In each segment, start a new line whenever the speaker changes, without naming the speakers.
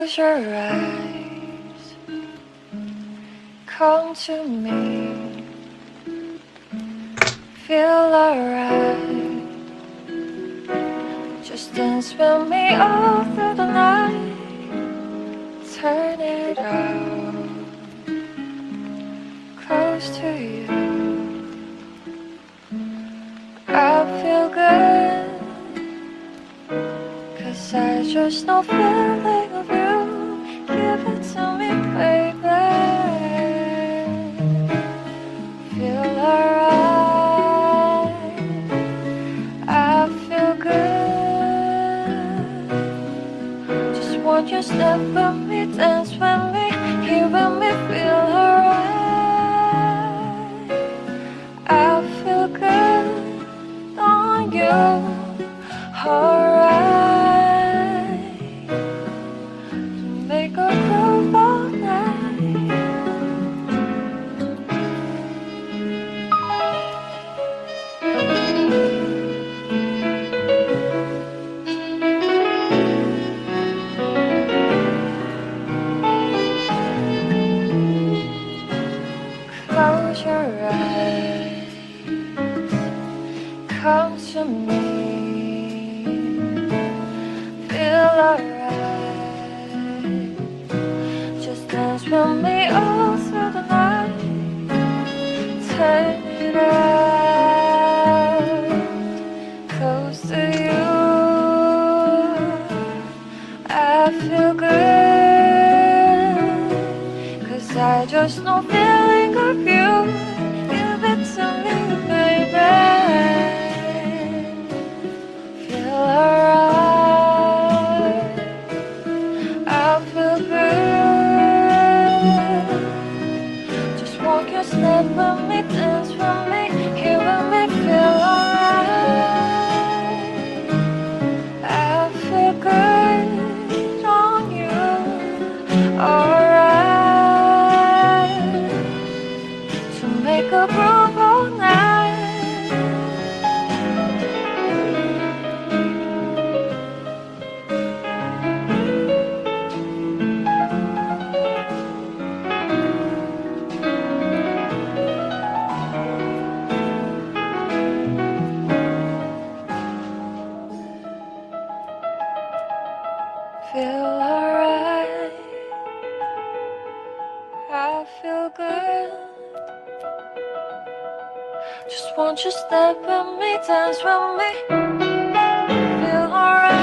Close your eyes, come to me, feel alright. Just dance with me all through the night. Turn it out, close to you. I feel good, 'cause I just know feeling of you. Give it to me, baby. Feel alright, I feel good. Just want you to step with me, dance with me, here with me, feel alright. I feel good on you, alright. Make a groove all night. Close your eyes, come to me, feel alright. Just dance with me all through the night. Turn it out, close to you. I feel good, 'cause I just know feeling of you. Give it to me, baby. Feel alright, I feel good. Just walk your step with me, dance with me, here with me, feel alright. I feel good on you, alright. So make a groove all night. Feel alright, I feel good. Just want you to step with me, dance with me, feel alright.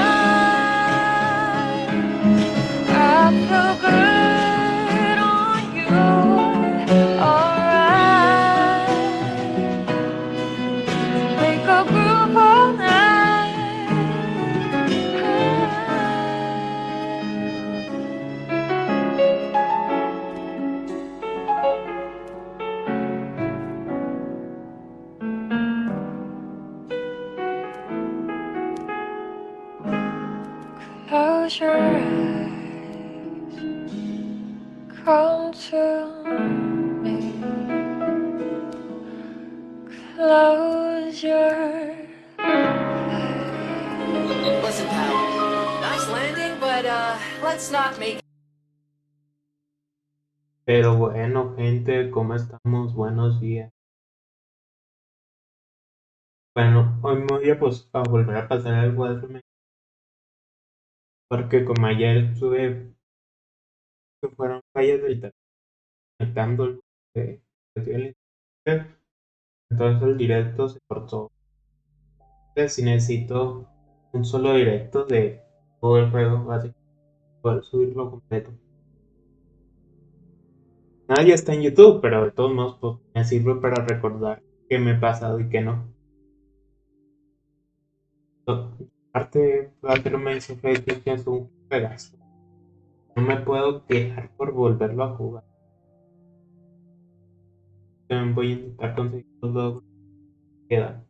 I feel good on you, alright. Make a groove all night. Close your eyes, come to me. Close your eyes.
Listen, pal. Nice landing, but let's not make.
Pero bueno, gente, ¿cómo estamos? Buenos días. Bueno, hoy me voy a volver a pasar al Walmart porque como ayer estuve, que fueron fallas del internet conectando el internet, entonces el directo se cortó. Entonces si necesito un solo directo de todo el juego, básicamente, poder subirlo completo. Nadie está en YouTube, pero de todos modos pues, me sirve para recordar qué me he pasado y qué no. Aparte, lo que me hizo fue que es un juegazo. No me puedo quejar por volverlo a jugar. También voy a intentar conseguir los logros que quedan.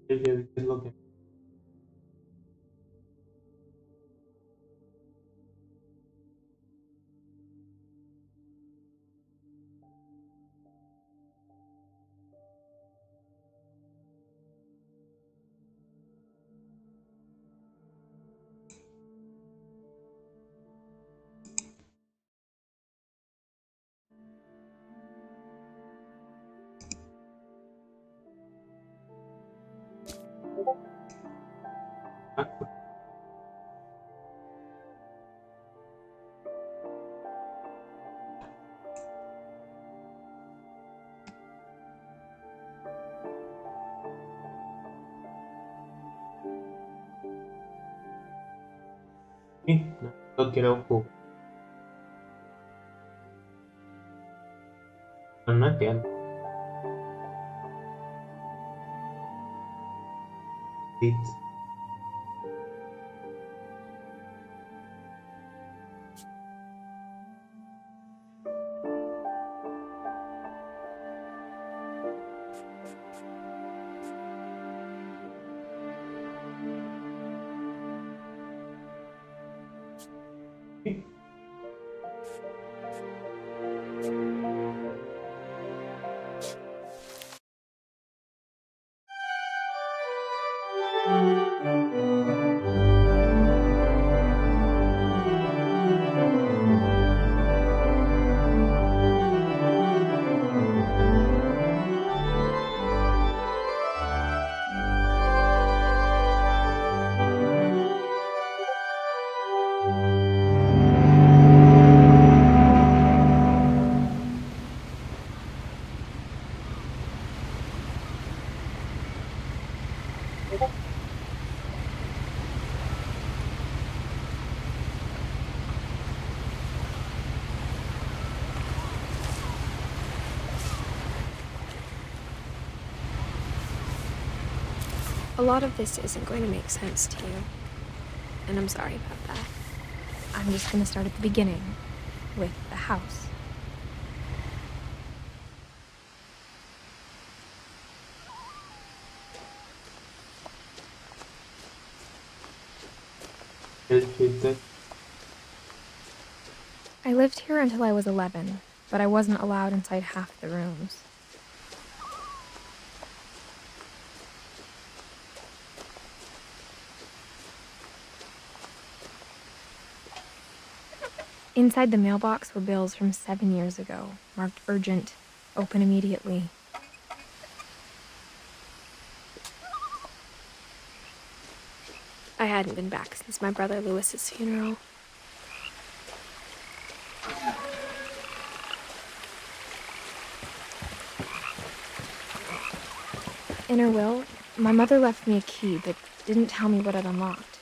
¿Qué es lo que ah, sí, no quiero jugar una que antes. Sí.
A lot of this isn't going to make sense to you, and I'm sorry about that. I'm just going to start at the beginning, with the house.
El chiste
I lived here until I was 11, but I wasn't allowed inside half the rooms. Inside the mailbox were bills from 7 years ago, marked urgent, open immediately. I hadn't been back since my brother Lewis's funeral. In her will, my mother left me a key but didn't tell me what it unlocked.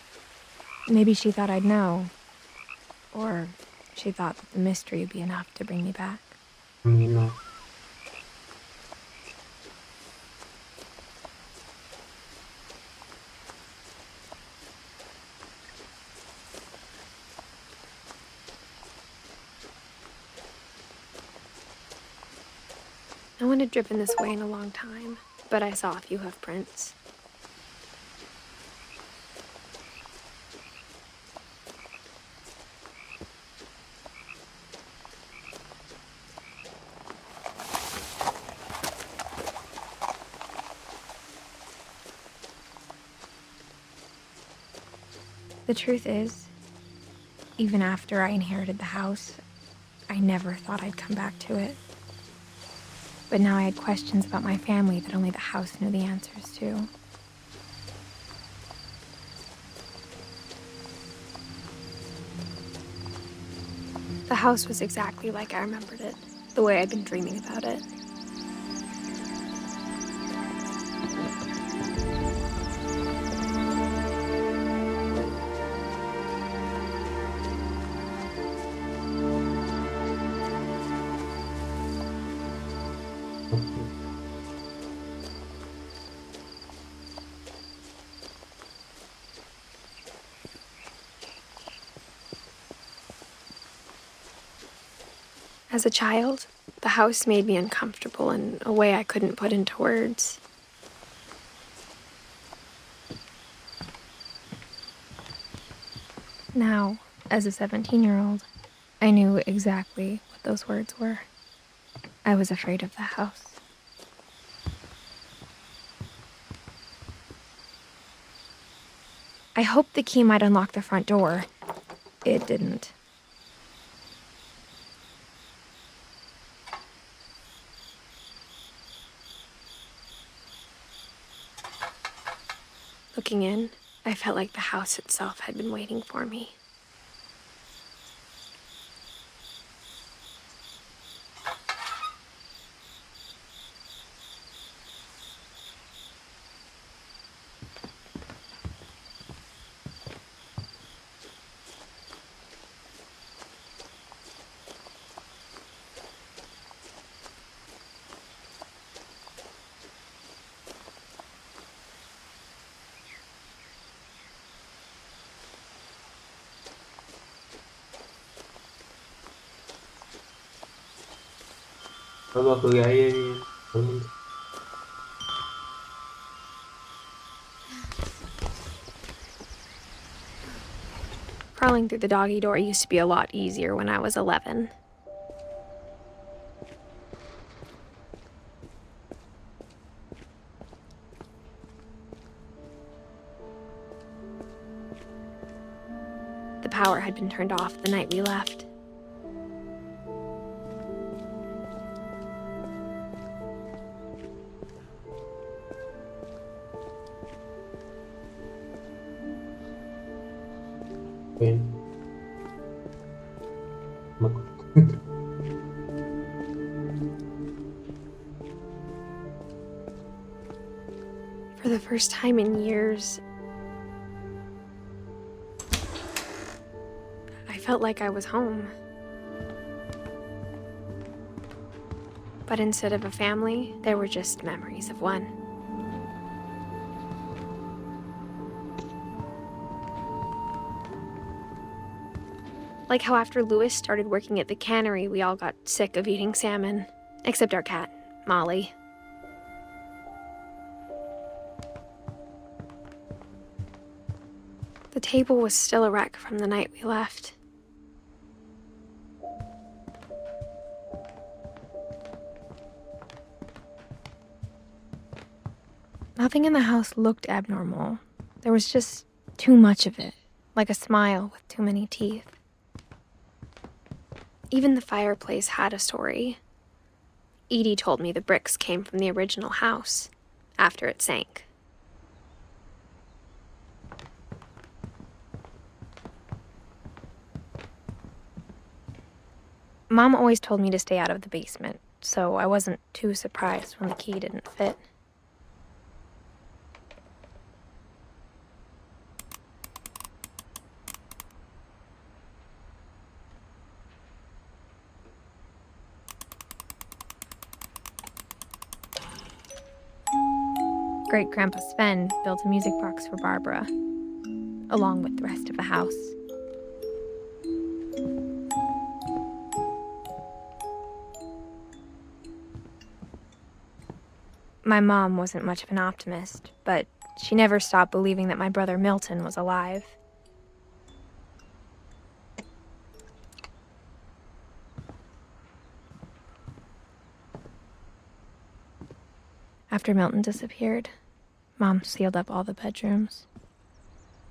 Maybe she thought I'd know, or she thought that the mystery would be enough to bring me back.
a mí no.
No one had driven this way in a long time, but I saw a few hoof prints. The truth is, even after I inherited the house, I never thought I'd come back to it. But now I had questions about my family that only the house knew the answers to. The house was exactly like I remembered it, the way I'd been dreaming about it. As a child, the house made me uncomfortable in a way I couldn't put into words. Now, as a 17-year-old, I knew exactly what those words were. I was afraid of the house. I hoped the key might unlock the front door. It didn't. Looking in, I felt like the house itself had been waiting for me.
Todo tu ahí todo el mundo.
Crawling through the doggy door used to be a lot easier when I was 11. The power had been turned off the night we left.
Bien. Me acuerdo.
For the first time in years, I felt like I was home. But instead of a family, there were just memories of one. Like how after Lewis started working at the cannery, we all got sick of eating salmon. Except our cat, Molly. The table was still a wreck from the night we left. Nothing in the house looked abnormal. There was just too much of it, like a smile with too many teeth. Even the fireplace had a story. Edie told me the bricks came from the original house, after it sank. Mom always told me to stay out of the basement, so I wasn't too surprised when the key didn't fit. Great-Grandpa Sven built a music box for Barbara, along with the rest of the house. My mom wasn't much of an optimist, but she never stopped believing that my brother Milton was alive. After Milton disappeared, Mom sealed up all the bedrooms.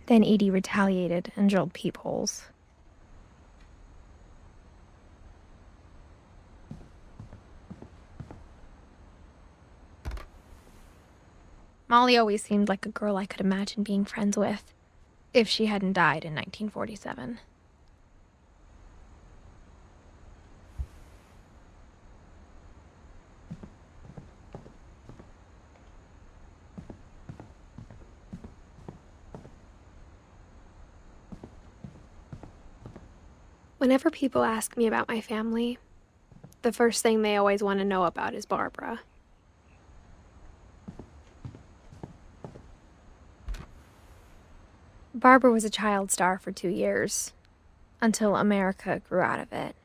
Then Edie retaliated and drilled peepholes. Molly always seemed like a girl I could imagine being friends with, if she hadn't died in 1947. Whenever people ask me about my family, the first thing they always want to know about is Barbara. Barbara was a child star for 2 years, until America grew out of it.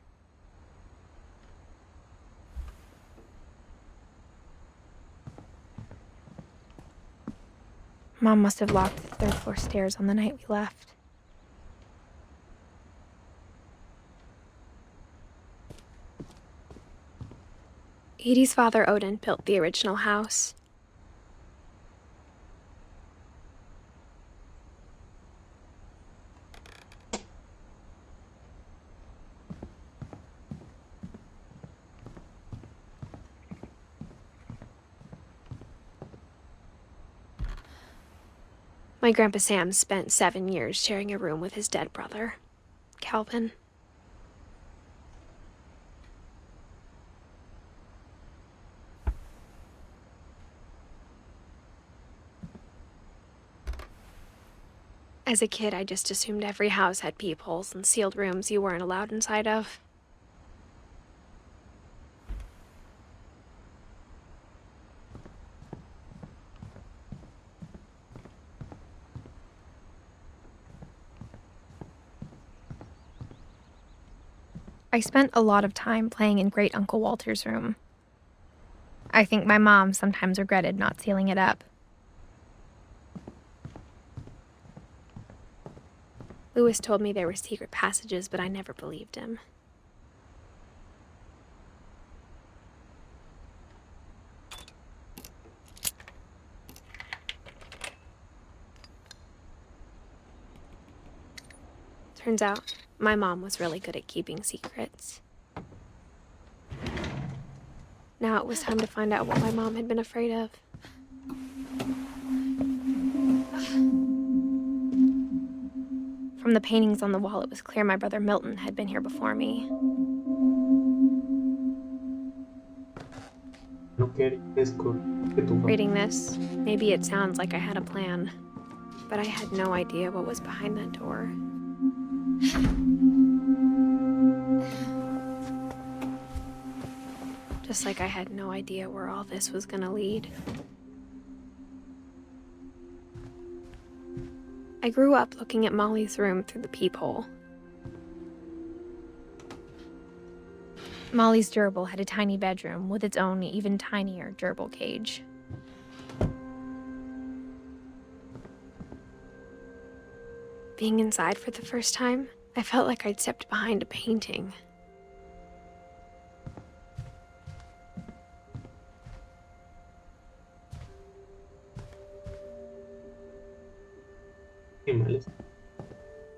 Mom must have locked the third floor stairs on the night we left. Edie's father, Odin, built the original house. My Grandpa Sam spent 7 years sharing a room with his dead brother, Calvin. As a kid, I just assumed every house had peepholes and sealed rooms you weren't allowed inside of. I spent a lot of time playing in Great Uncle Walter's room. I think my mom sometimes regretted not sealing it up. Lewis told me there were secret passages, but I never believed him. Turns out, my mom was really good at keeping secrets. Now it was time to find out what my mom had been afraid of. From the paintings on the wall, it was clear my brother Milton had been here before me. Reading this, maybe it sounds like I had a plan, but I had no idea what was behind that door. Just like I had no idea where all this was gonna lead. I grew up looking at Molly's room through the peephole. Molly's gerbil had a tiny bedroom with its own even tinier gerbil cage. Being inside for the first time, I felt like I'd stepped behind a painting.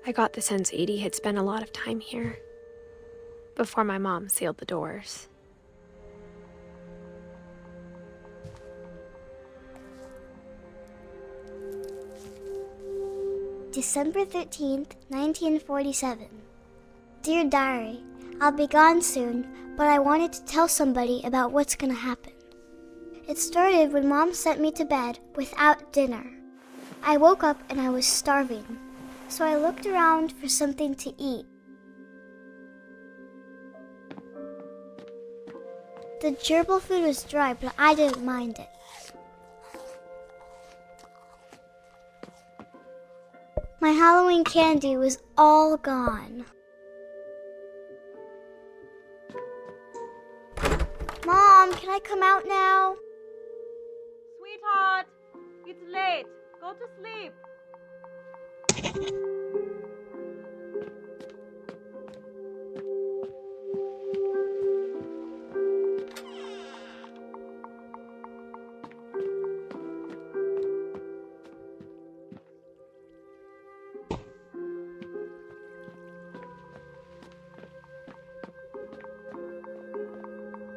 I got the sense Edie had spent a lot of time here, before my mom sealed the doors.
December 13th, 1947. Dear Diary, I'll be gone soon, but I wanted to tell somebody about what's gonna happen. It started when Mom sent me to bed without dinner. I woke up and I was starving, so I looked around for something to eat. The gerbil food was dry, but I didn't mind it. My Halloween candy was all gone. Mom, can I come out now?
Sweetheart, it's late. Go to sleep.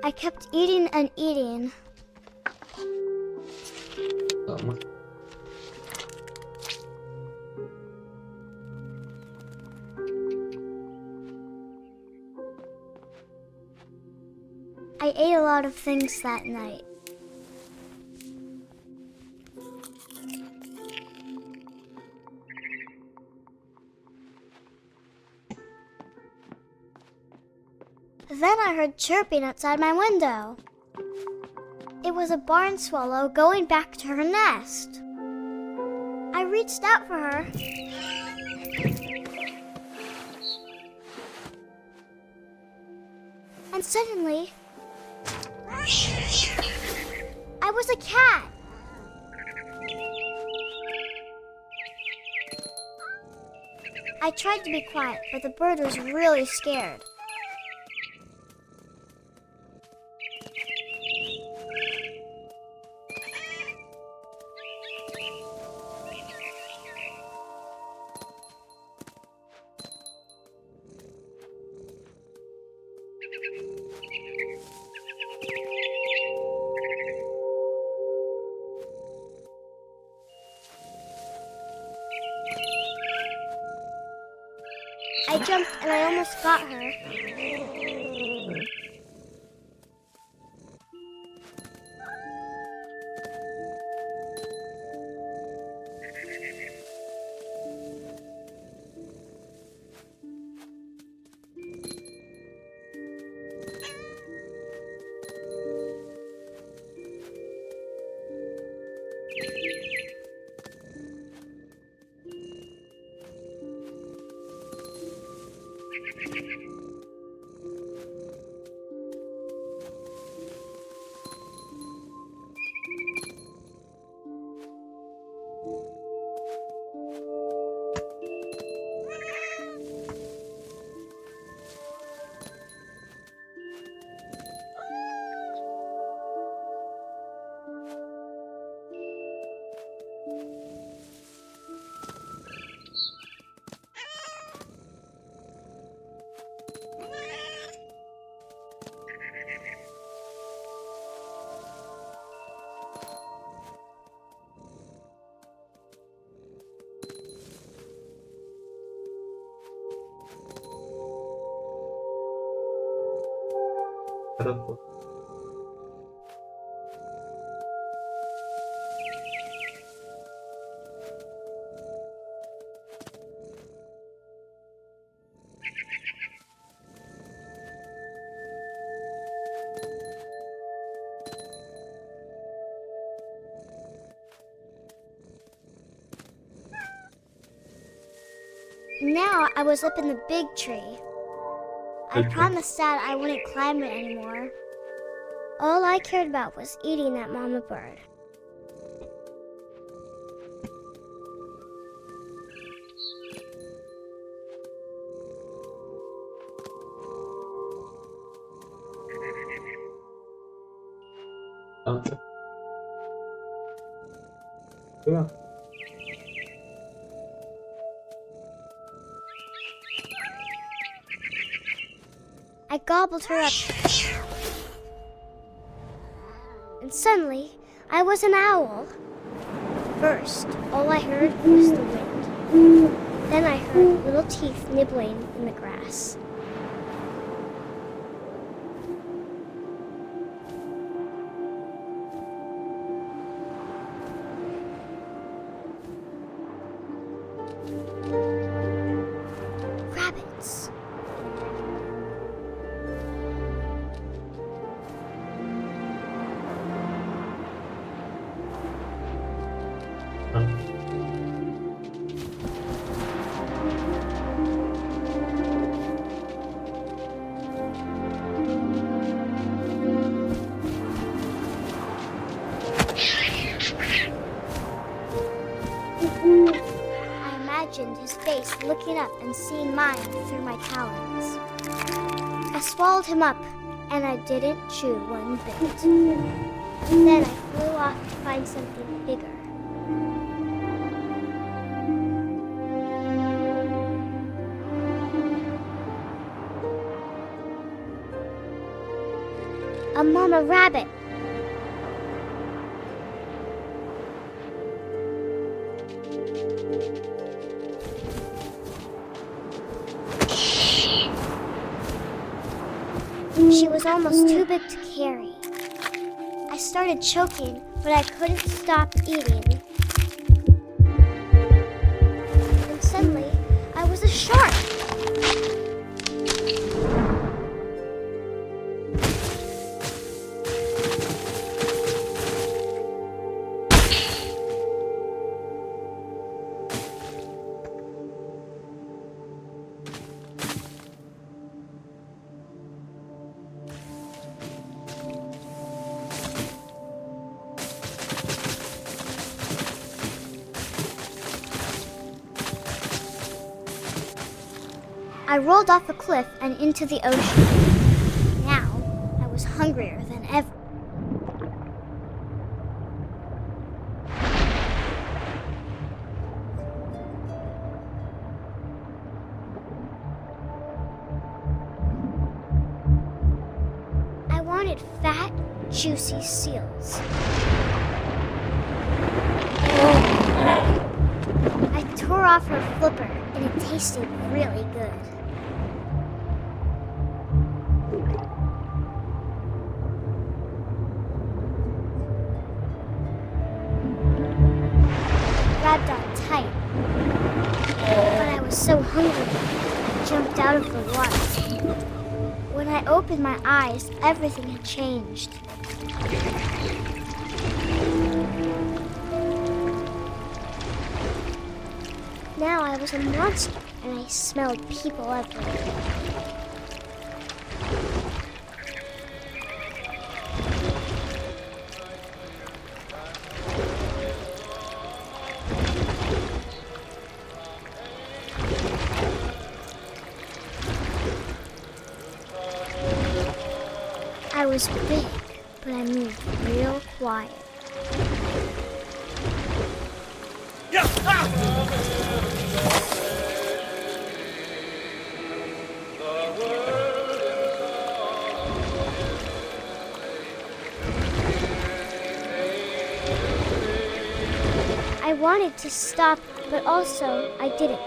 I kept eating and eating. I ate a lot of things that night. Then I heard chirping outside my window. It was a barn swallow going back to her nest. I reached out for her. And suddenly, I was a cat. I tried to be quiet, but the bird was really scared. I jumped and I almost got her.
Harap po.
Now I was up in the big tree. I
Okay.
promised Dad I wouldn't climb it anymore. All I cared about was eating that mama bird.
Tante. Yeah.
I gobbled her up. And suddenly, I was an owl. First, all I heard was the wind. Then I heard little teeth nibbling in the grass. Rabbits. I imagined his face looking up and seeing mine through my talons. I swallowed him up, and I didn't chew one bit. Then I flew off to find something bigger. A mama rabbit. She was almost too big to carry. I started choking, but I couldn't stop eating. And suddenly, I was a shark. I rolled off a cliff and into the ocean. Now, I was hungrier than ever. I wanted fat, juicy seals. I tore off her flipper, and it tasted really good. Grabbed on tight, but I was so hungry, I jumped out of the water. When I opened my eyes, everything had changed. Now I was a monster, and I smelled people everywhere. I was big, but I moved real quiet. I wanted to stop, but also I didn't.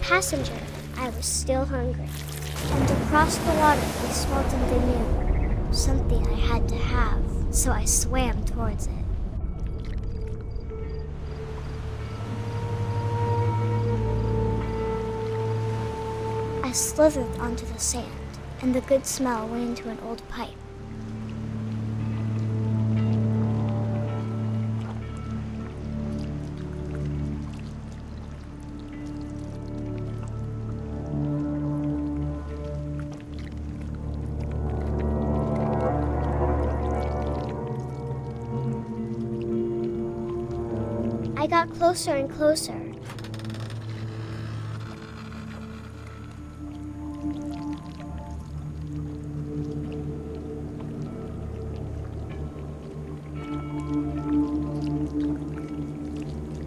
Passenger, I was still hungry. And across the water, we smelled something new. Something I had to have, so I swam towards it. I slithered onto the sand, and the good smell went into an old pipe. I got closer and closer.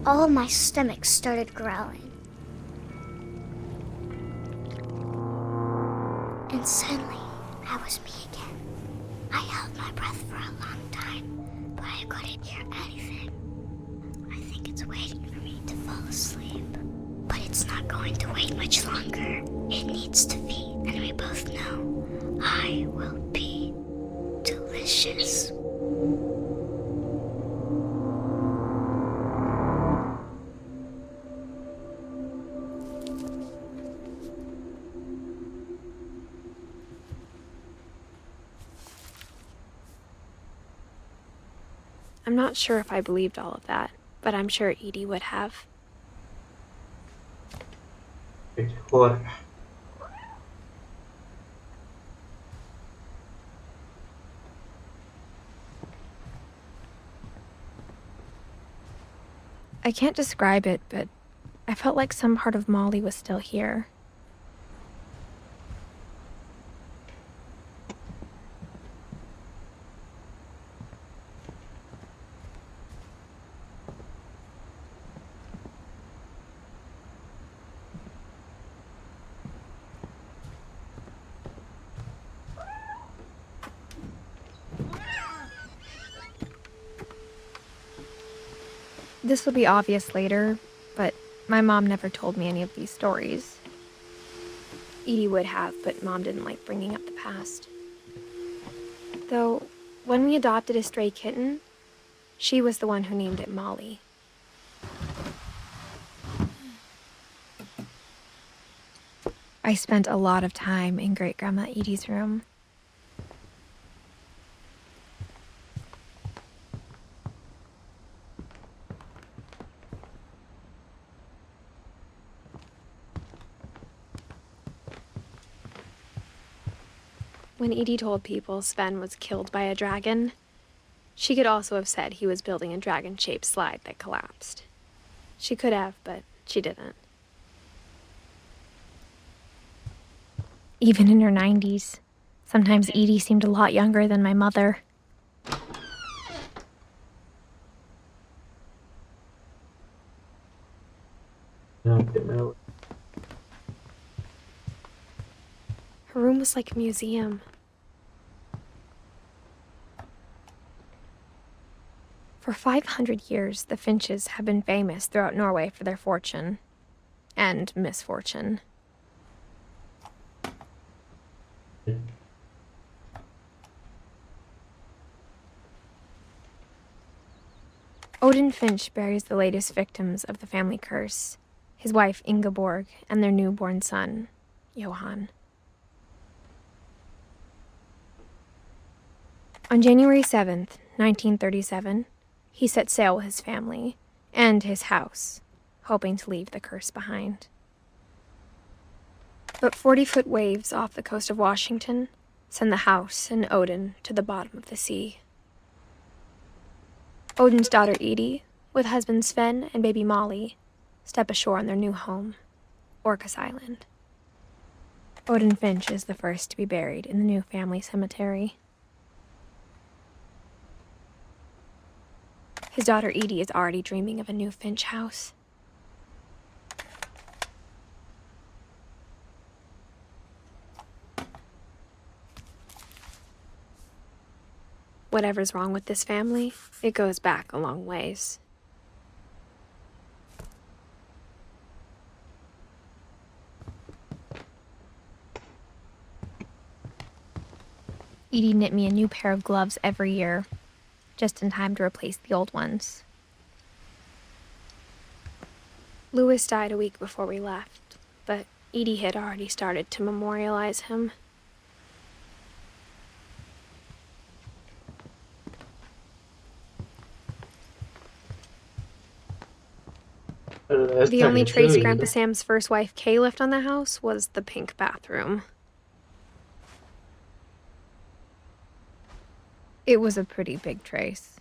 All of my stomach started growling. And suddenly, that was me again. I held my breath for a long time, but I couldn't hear anything. I think it's waiting for me to fall asleep. But it's not going to wait much longer. It needs to feed, and we both know I will be delicious.
I'm not sure if I believed all of that, but I'm sure Edie would have.
Mejor.
I can't describe it, but I felt like some part of Molly was still here. This will be obvious later, but my mom never told me any of these stories. Edie would have, but Mom didn't like bringing up the past. Though, when we adopted a stray kitten, she was the one who named it Molly. I spent a lot of time in Great-Grandma Edie's room. When Edie told people Sven was killed by a dragon, she could also have said he was building a dragon-shaped slide that collapsed. She could have, but she didn't. Even in her 90s, sometimes Edie seemed a lot younger than my mother.
No, primero.
Her room was like a museum. For 500 years, the Finches have been famous throughout Norway for their fortune and misfortune. Odin Finch buries the latest victims of the family curse, his wife Ingeborg and their newborn son, Johan. On January 7th, 1937, he set sail with his family and his house, hoping to leave the curse behind. But 40-foot waves off the coast of Washington send the house and Odin to the bottom of the sea. Odin's daughter Edie, with husband Sven and baby Molly, step ashore on their new home, Orcas Island. Odin Finch is the first to be buried in the new family cemetery. His daughter Edie is already dreaming of a new Finch house. Whatever's wrong with this family, it goes back a long ways. Edie knit me a new pair of gloves every year, just in time to replace the old ones. Louis died a week before we left, but Edie had already started to memorialize him. The only trace Grandpa Sam's first wife, Kay, left on the house was the pink bathroom. It was a pretty big trace.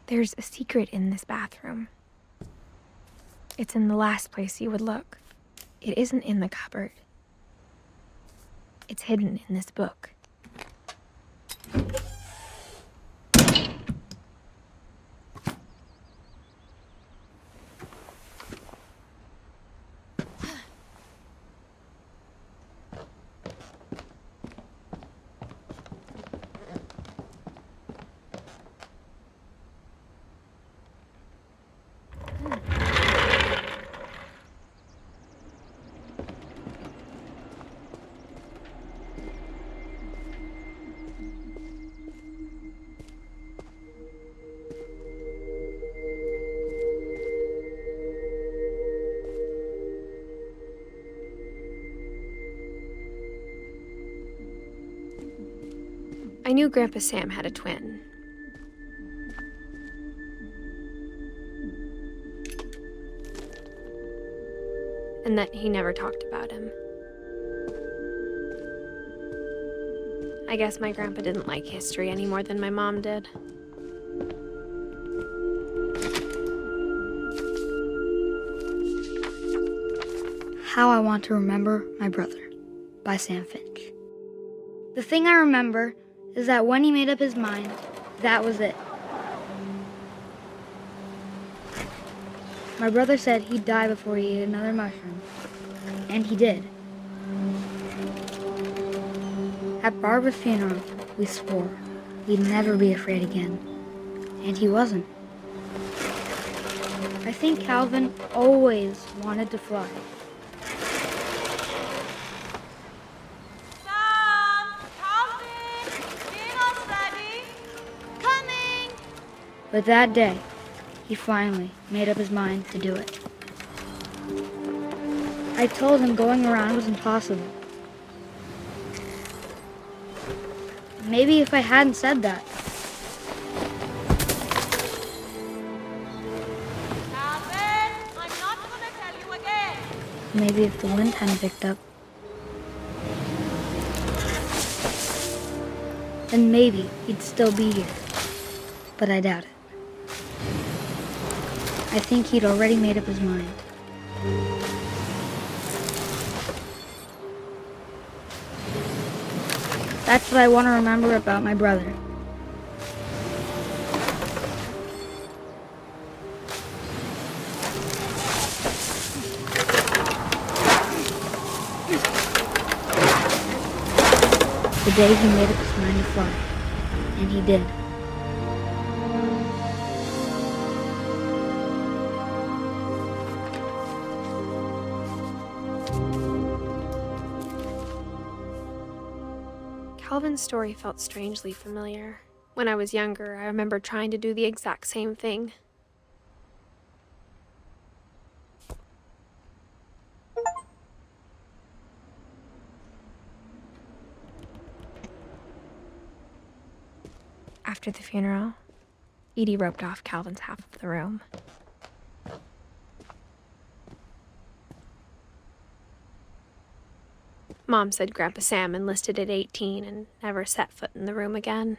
There's a secret in this bathroom. It's in the last place you would look. It isn't in the cupboard. It's hidden in this book. I knew Grandpa Sam had a twin. And that he never talked about him. I guess my grandpa didn't like history any more than my mom did.
How I Want to Remember My Brother by Sam Finch. The thing I remember is that when he made up his mind, that was it. My brother said he'd die before he ate another mushroom, and he did. At Barbara's funeral, we swore we'd never be afraid again, and he wasn't. I think Calvin always wanted to fly. But that day, he finally made up his mind to do it. I told him going around was impossible. Maybe if I hadn't said that.
Calvin, I'm not gonna tell you again.
Maybe if the wind hadn't picked up. Then maybe he'd still be here. But I doubt it. I think he'd already made up his mind. That's what I want to remember about my brother. The day he made up his mind to fly. And he did.
Calvin's story felt strangely familiar. When I was younger, I remember trying to do the exact same thing. After the funeral, Edie roped off Calvin's half of the room. Mom said Grandpa Sam enlisted at 18 and never set foot in the room again.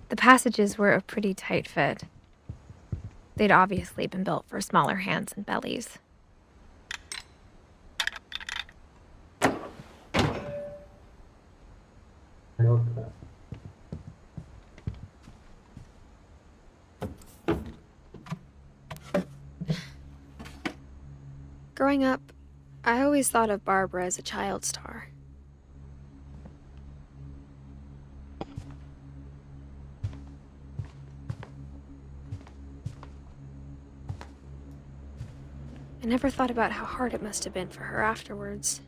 The passages were a pretty tight fit. They'd obviously been built for smaller hands and bellies. Growing up, I always thought of Barbara as a child star. I never thought about how hard it must have been for her afterwards.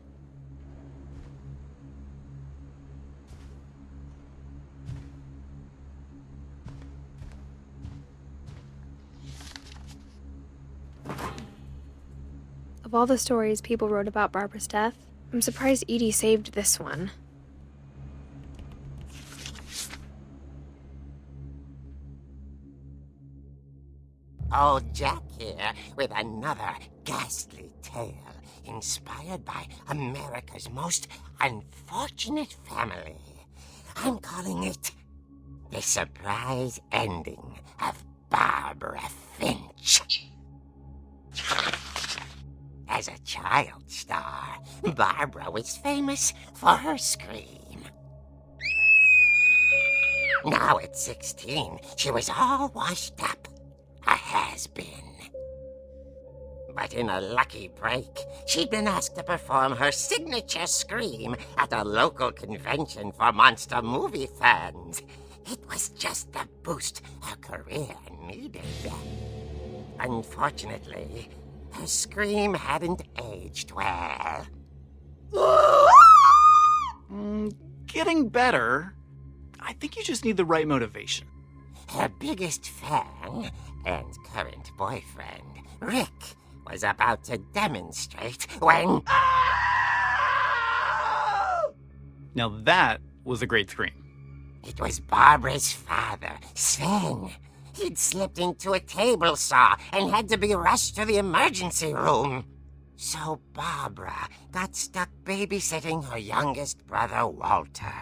Of all the stories people wrote about Barbara's death, I'm surprised Edie saved this one.
Old Jack here with another ghastly tale inspired by America's most unfortunate family. I'm calling it The Surprise Ending of Barbara Finch. As a child star, Barbara was famous for her scream. Now at 16, she was all washed up. A has-been. But in a lucky break, she'd been asked to perform her signature scream at a local convention for monster movie fans. It was just the boost her career needed. Unfortunately, her scream hadn't aged well.
Getting better. I think you just need the right motivation.
Her biggest fan and current boyfriend, Rick, was about to demonstrate when...
Now that was a great scream.
It was Barbara's father, Sven. He'd slipped into a table saw and had to be rushed to the emergency room. So Barbara got stuck babysitting her youngest brother, Walter.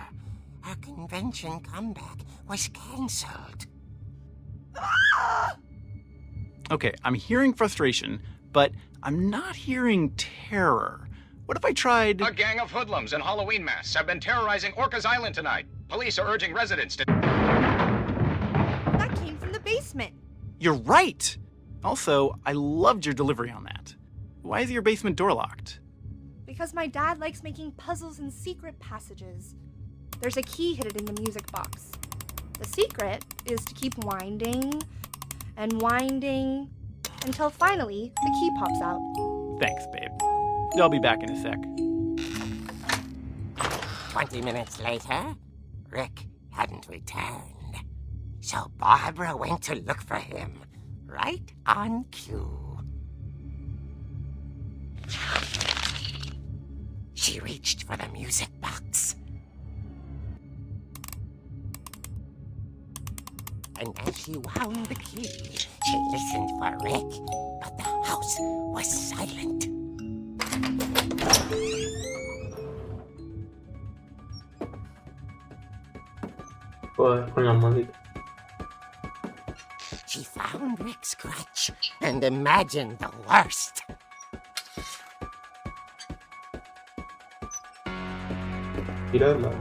Her convention comeback was cancelled.
Okay, I'm hearing frustration, but I'm not hearing terror. What if I tried...
A gang of hoodlums in Halloween masks have been terrorizing Orcas Island tonight. Police are urging residents to...
That came from the basement.
You're right! Also, I loved your delivery on that. Why is your basement door locked?
Because my dad likes making puzzles and secret passages. There's a key hidden in the music box. The secret is to keep winding and winding until finally the key pops out.
Thanks, babe. I'll be back in a sec.
20 minutes later, Rick hadn't returned. So Barbara went to look for him, right on cue. She reached for the music box. And as she wound the key, she listened for Rick, but the house was silent.
Con la música.
She found Rick's crutch and imagined the worst.
Tirarla.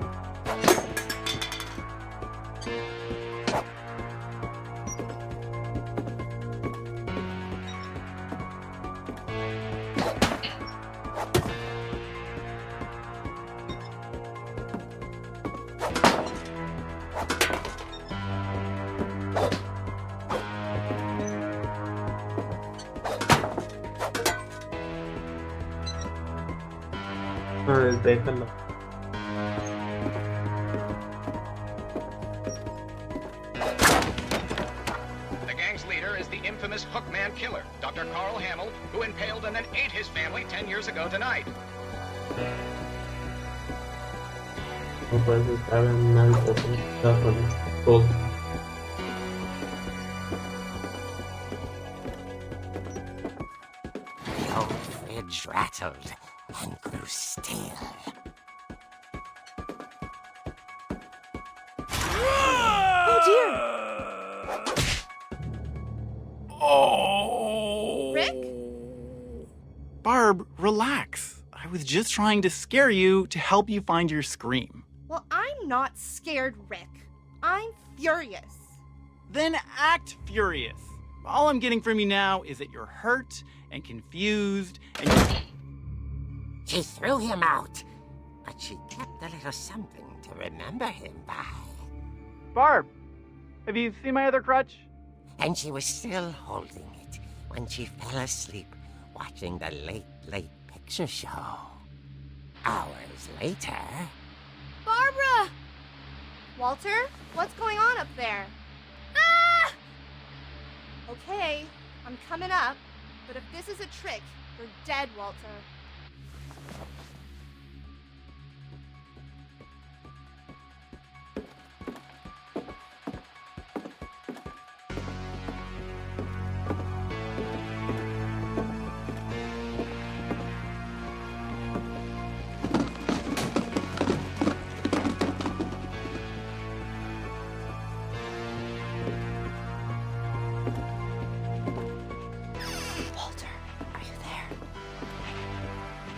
Déjalo.
The gang's leader is the infamous Hookman killer, Dr. Carl Hamill, who impaled and then ate his family 10 years ago tonight.
No puedes estar en una habitación con todo.
The old fridge rattled and grew still.
Oh dear!
Oh!
Rick?
Barb, relax. I was just trying to scare you to help you find your scream.
Well, I'm not scared, Rick. I'm furious.
Then act furious. All I'm getting from you now is that you're hurt and confused and...
She threw him out, but she kept a little something to remember him by.
Barb, have you seen my other crutch?
And she was still holding it when she fell asleep watching the late picture show. Hours later...
Barbara! Walter, what's going on up there? Ah! Okay, I'm coming up, but if this is a trick, You're dead, Walter.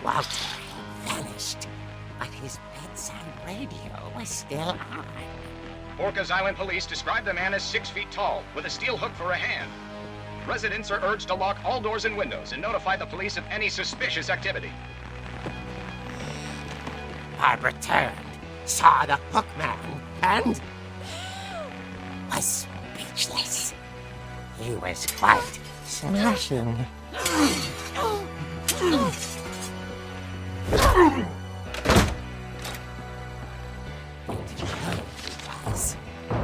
Walter had vanished, but his bedside radio was still on.
Orcas Island police describe the man as 6 feet tall, with a steel hook for a hand. Residents are urged to lock all doors and windows and notify the police of any suspicious activity.
Barbara turned, saw the hook man, and was speechless. He was quite smashing.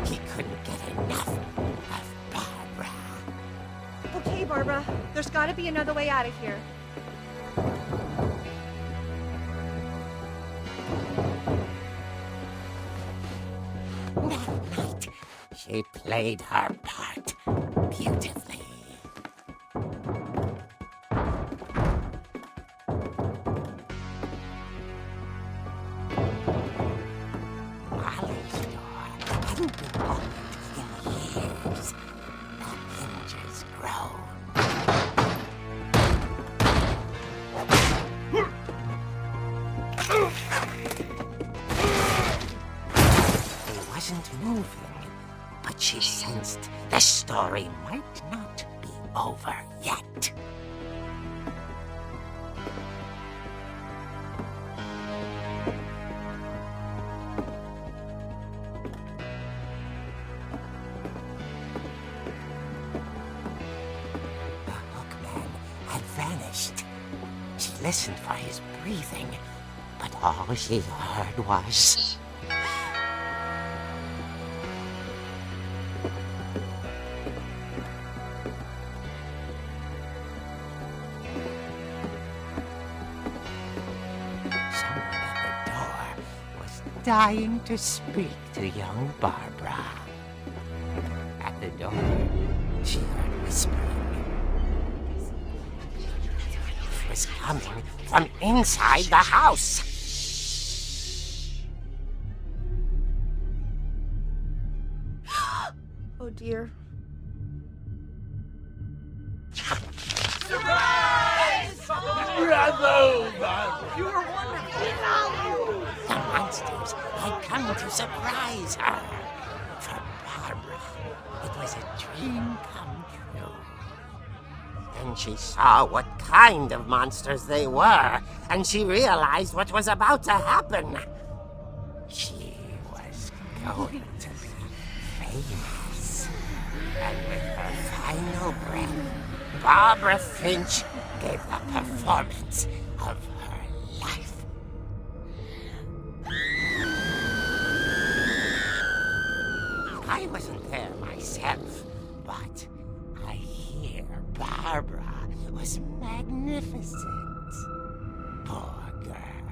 He couldn't get enough of Barbara.
Okay, Barbara. There's gotta be another way out of here.
That night, she played her part beautifully. Molly's door hadn't been opened in years. The hinges groaned. He wasn't moving, but she sensed the story might not be over yet. The hookman had vanished. She listened for his breathing, but all she heard was... Someone at the door was dying to speak to young Barbara. At the door, she heard whispering. It was coming from inside the house.
Oh dear.
The monsters had come to surprise her. For Barbara, it was a dream come true. Then she saw what kind of monsters they were, and she realized what was about to happen. She was going to be famous. And with her final breath, Barbara Finch gave the performance of her life. I wasn't there myself, but I hear Barbara was magnificent. Poor girl.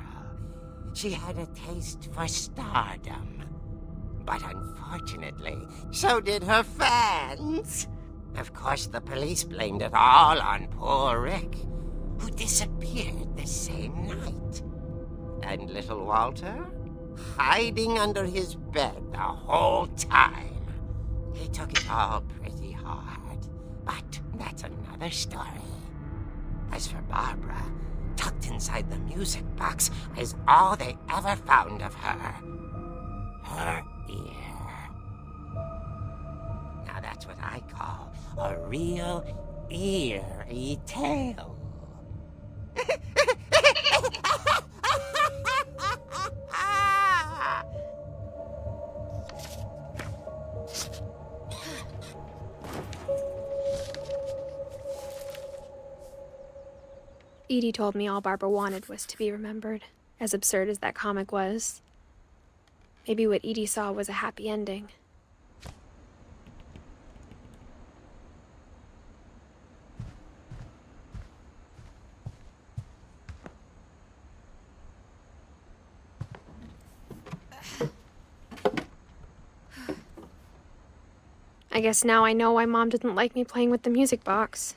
She had a taste for stardom. But unfortunately, so did her fans. Of course, the police blamed it all on poor Rick, who disappeared the same night. And little Walter, hiding under his bed the whole time. He took it all pretty hard, but that's another story. As for Barbara, tucked inside the music box is all they ever found of her. Her ear. Now that's what I call a real eerie tale.
Edie told me all Barbara wanted was to be remembered, as absurd as that comic was. Maybe what Edie saw was a happy ending. I guess now I know why Mom didn't like me playing with the music box.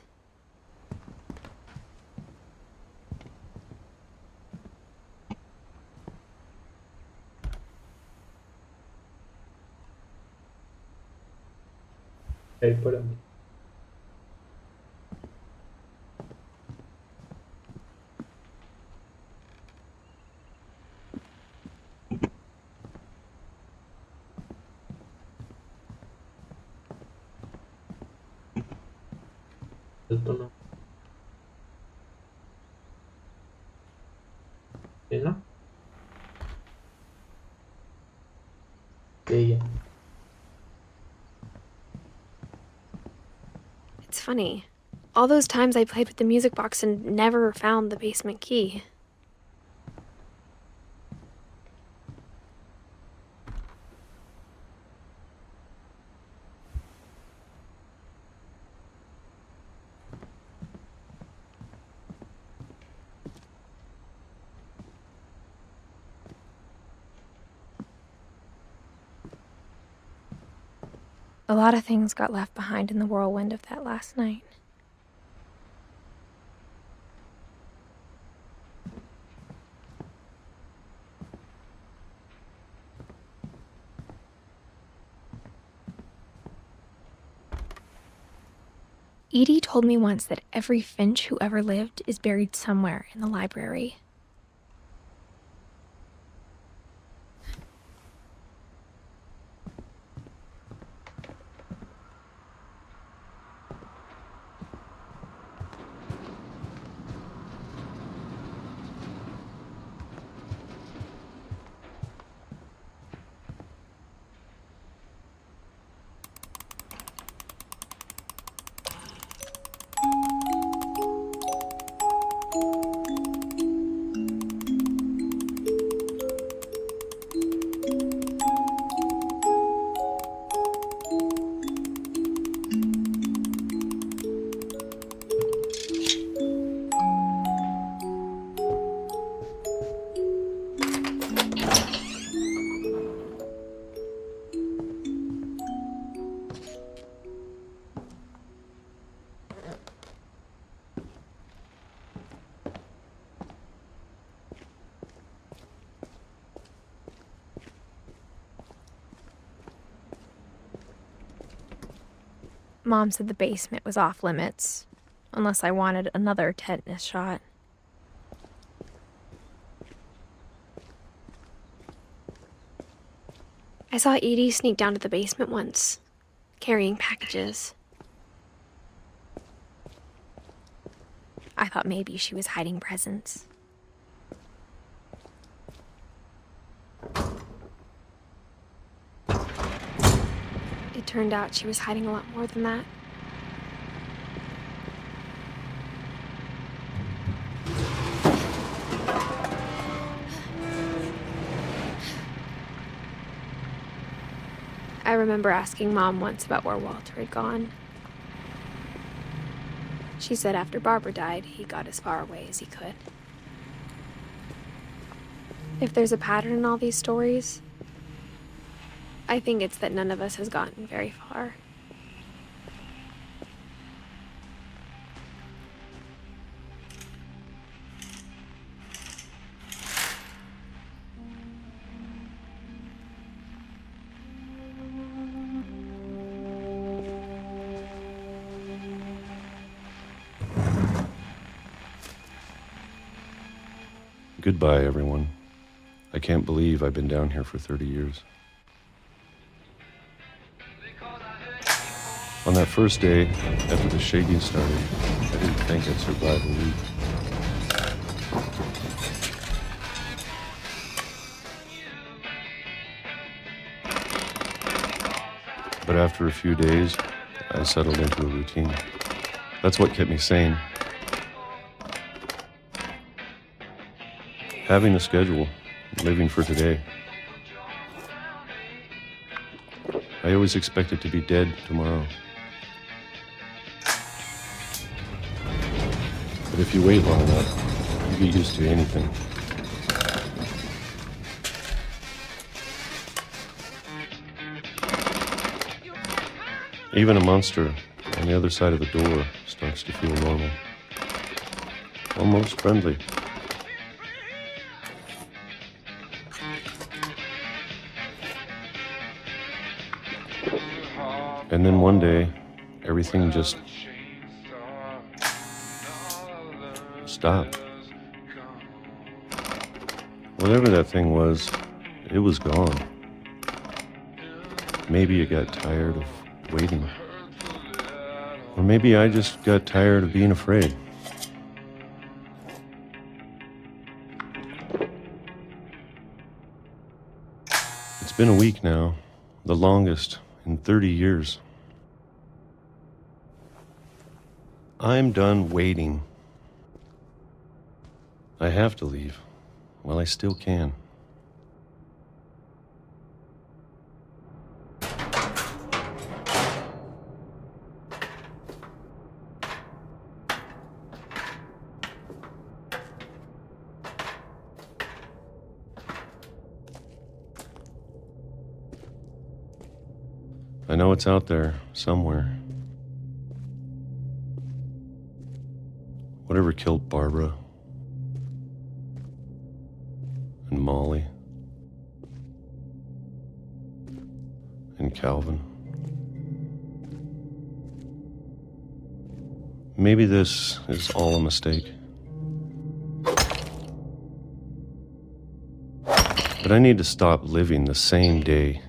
Ahí para mí. Esto no. ¿Sí, no? Sí, ya.
It's funny. All those times I played with the music box and never found the basement key. A lot of things got left behind in the whirlwind of that last night. Edie told me once that every Finch who ever lived is buried somewhere in the library. Mom said the basement was off limits, unless I wanted another tetanus shot. I saw Edie sneak down to the basement once, carrying packages. I thought maybe she was hiding presents. It turned out she was hiding a lot more than that. I remember asking Mom once about where Walter had gone. She said after Barbara died, he got as far away as he could. If there's a pattern in all these stories, I think it's that none of us has gotten very far.
Goodbye, everyone. I can't believe I've been down here for 30 years. On that first day, after the shaking started, I didn't think I'd survive a week. But after a few days, I settled into a routine. That's what kept me sane. Having a schedule, living for today. I always expected to be dead tomorrow. But if you wait long enough, you get used to anything. Even a monster on the other side of the door starts to feel normal. Almost friendly. And then one day, everything just stopped. Whatever that thing was, it was gone. Maybe it got tired of waiting. Or maybe I just got tired of being afraid. It's been a week now, the longest in 30 years. I'm done waiting. I have to leave while I still can. I know it's out there somewhere. Whatever killed Barbara and Molly and Calvin. Maybe this is all a mistake. But I need to stop living the same day,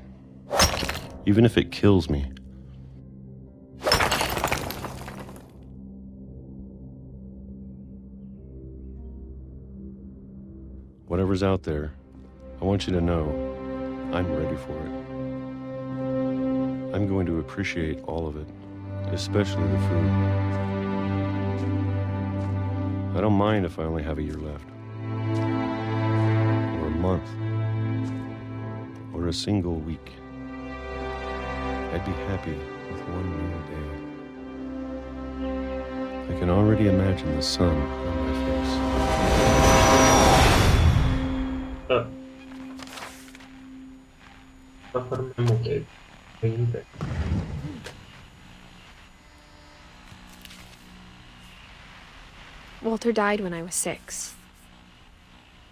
even if it kills me. Whatever's out there, I want you to know I'm ready for it. I'm going to appreciate all of it, especially the food. I don't mind if I only have a year left, or a month, or a single week. I'd be happy with one new day. I can already imagine the sun on my face.
Walter died when I was 6.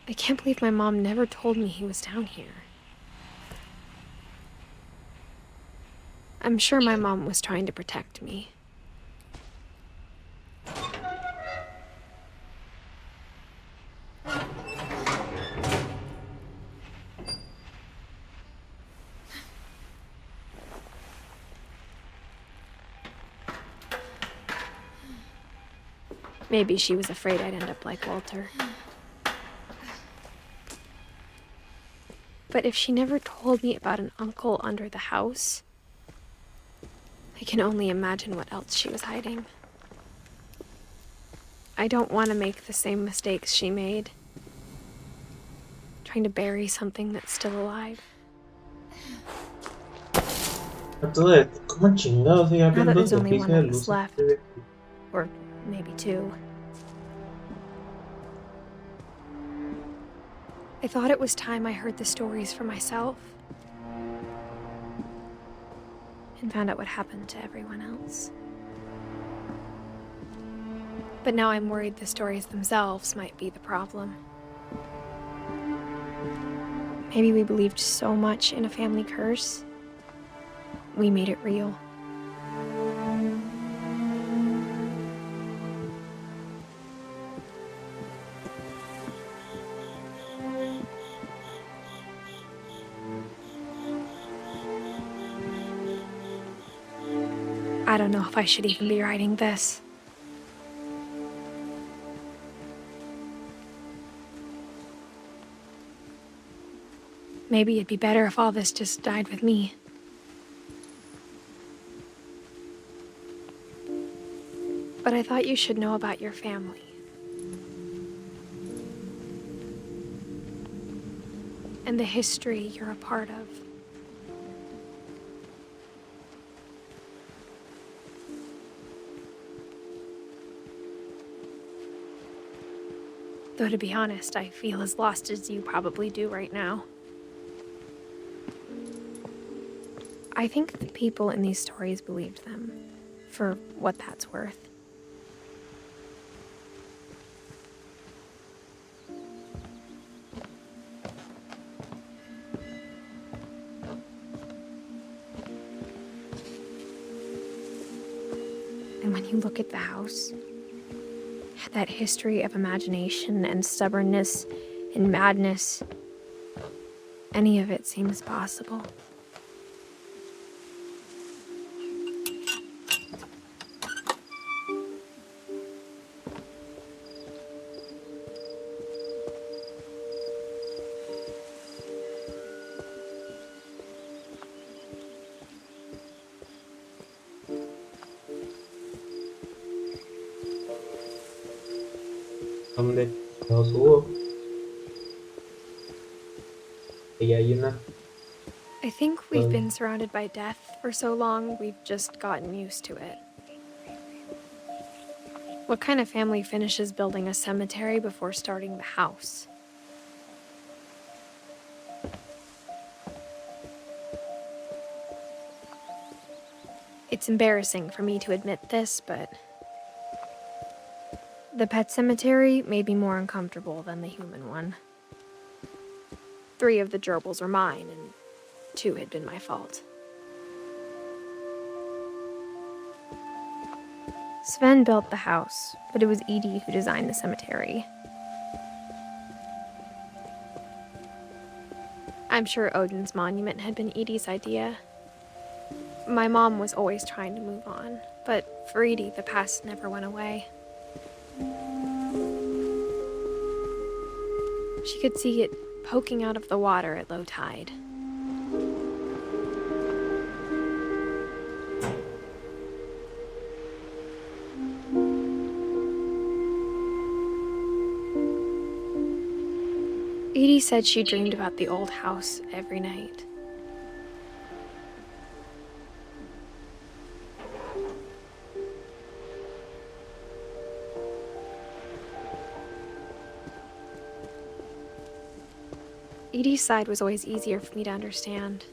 I can't believe my mom never told me he was down here. I'm sure my mom was trying to protect me. Maybe she was afraid I'd end up like Walter. But if she never told me about an uncle under the house, I can only imagine what else she was hiding. I don't want to make the same mistakes she made, trying to bury something that's still alive.
A todo esto, ¿cómo chingados sigue
Now that
habiendo
there's only
servicio
one
de
of us
luz?
left, or maybe 2. I thought it was time I heard the stories for myself and found out what happened to everyone else. But now I'm worried the stories themselves might be the problem. Maybe we believed so much in a family curse, we made it real. I don't know if I should even be writing this. Maybe it'd be better if all this just died with me. But I thought you should know about your family. And the history you're a part of. Though to be honest, I feel as lost as you probably do right now. I think the people in these stories believed them, for what that's worth. And when you look at the house, that history of imagination and stubbornness and madness, any of it seems possible.
Donde los hubo. Y hay una.
I think we've been surrounded by death for so long, we've just gotten used to it. What kind of family finishes building a cemetery before starting the house? It's embarrassing for me to admit this, but the pet cemetery made me more uncomfortable than the human one. 3 of the gerbils were mine, and 2 had been my fault. Sven built the house, but it was Edie who designed the cemetery. I'm sure Odin's monument had been Edie's idea. My mom was always trying to move on, but for Edie, the past never went away. She could see it poking out of the water at low tide. Edie said she dreamed about the old house every night. Edie's side was always easier for me to understand.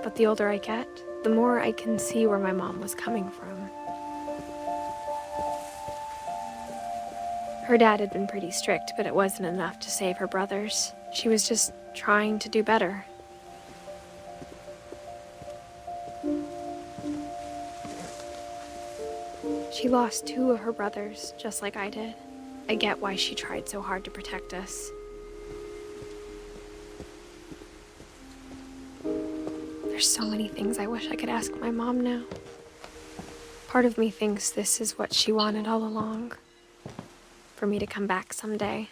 But the older I get, the more I can see where my mom was coming from. Her dad had been pretty strict, but it wasn't enough to save her brothers. She was just trying to do better. She lost 2 of her brothers, just like I did. I get why she tried so hard to protect us. There's so many things I wish I could ask my mom now. Part of me thinks this is what she wanted all along. For me to come back someday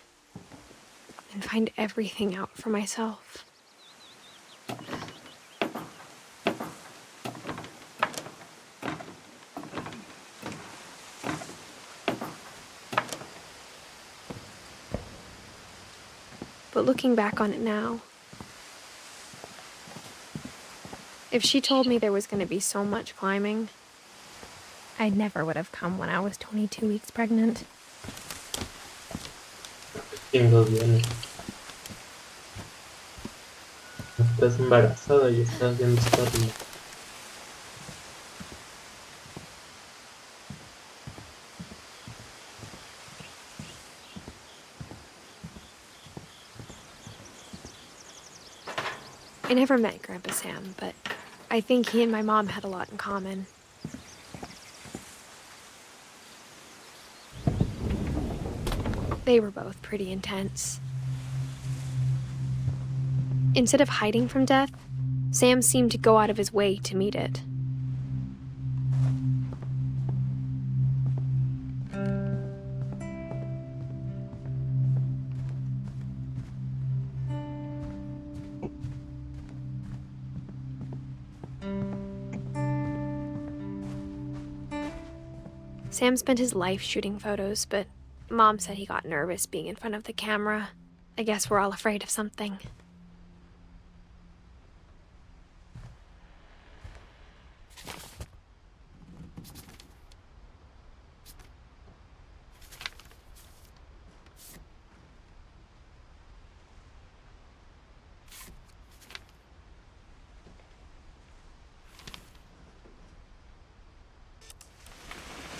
and find everything out for myself. But looking back on it now, if she told me there was going to be so much climbing, I never would have come when I was 22 weeks pregnant.
Tengo bien. Estás embarazada y estás viendo historia.
I never met Grandpa Sam, but I think he and my mom had a lot in common. They were both pretty intense. Instead of hiding from death, Sam seemed to go out of his way to meet it. Sam spent his life shooting photos, but Mom said he got nervous being in front of the camera. I guess we're all afraid of something.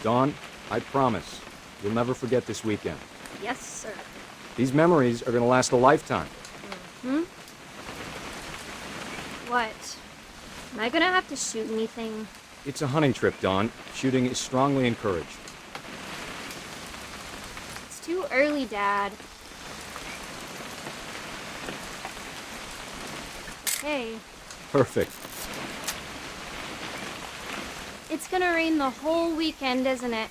Dawn, I promise, you'll never forget this weekend.
Yes, sir.
These memories are gonna last a lifetime.
Hmm? What? Am I gonna have to shoot anything?
It's a hunting trip, Dawn. Shooting is strongly encouraged.
It's too early, Dad. Okay.
Perfect.
It's gonna rain the whole weekend, isn't it?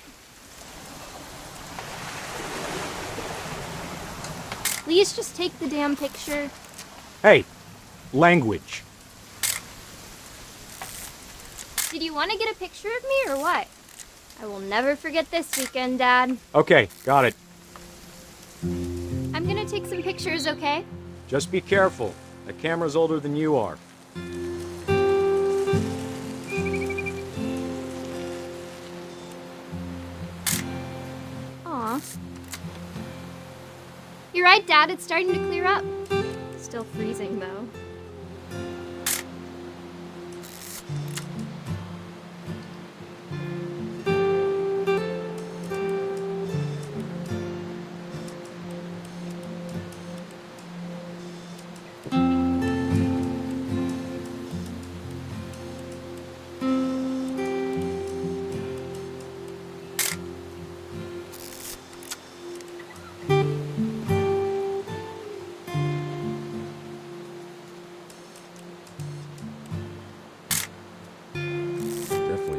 Please just take the damn picture.
Hey, language.
Did you want to get a picture of me or what? I will never forget this weekend, Dad.
Okay, got it.
I'm gonna take some pictures, okay?
Just be careful. That camera's older than you are.
Aw. You're right, Dad. It's starting to clear up. Still freezing, though.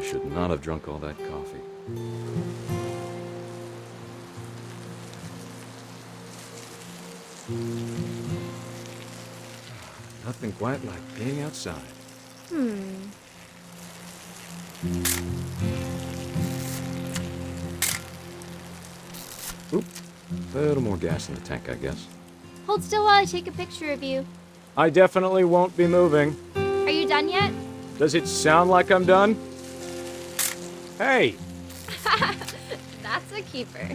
Should not have drunk all that coffee. Nothing quite like being outside. Oop. A little more gas in the tank, I guess.
Hold still while I take a picture of you.
I definitely won't be moving.
Are you done yet?
Does it sound like I'm done? Hey!
That's a keeper.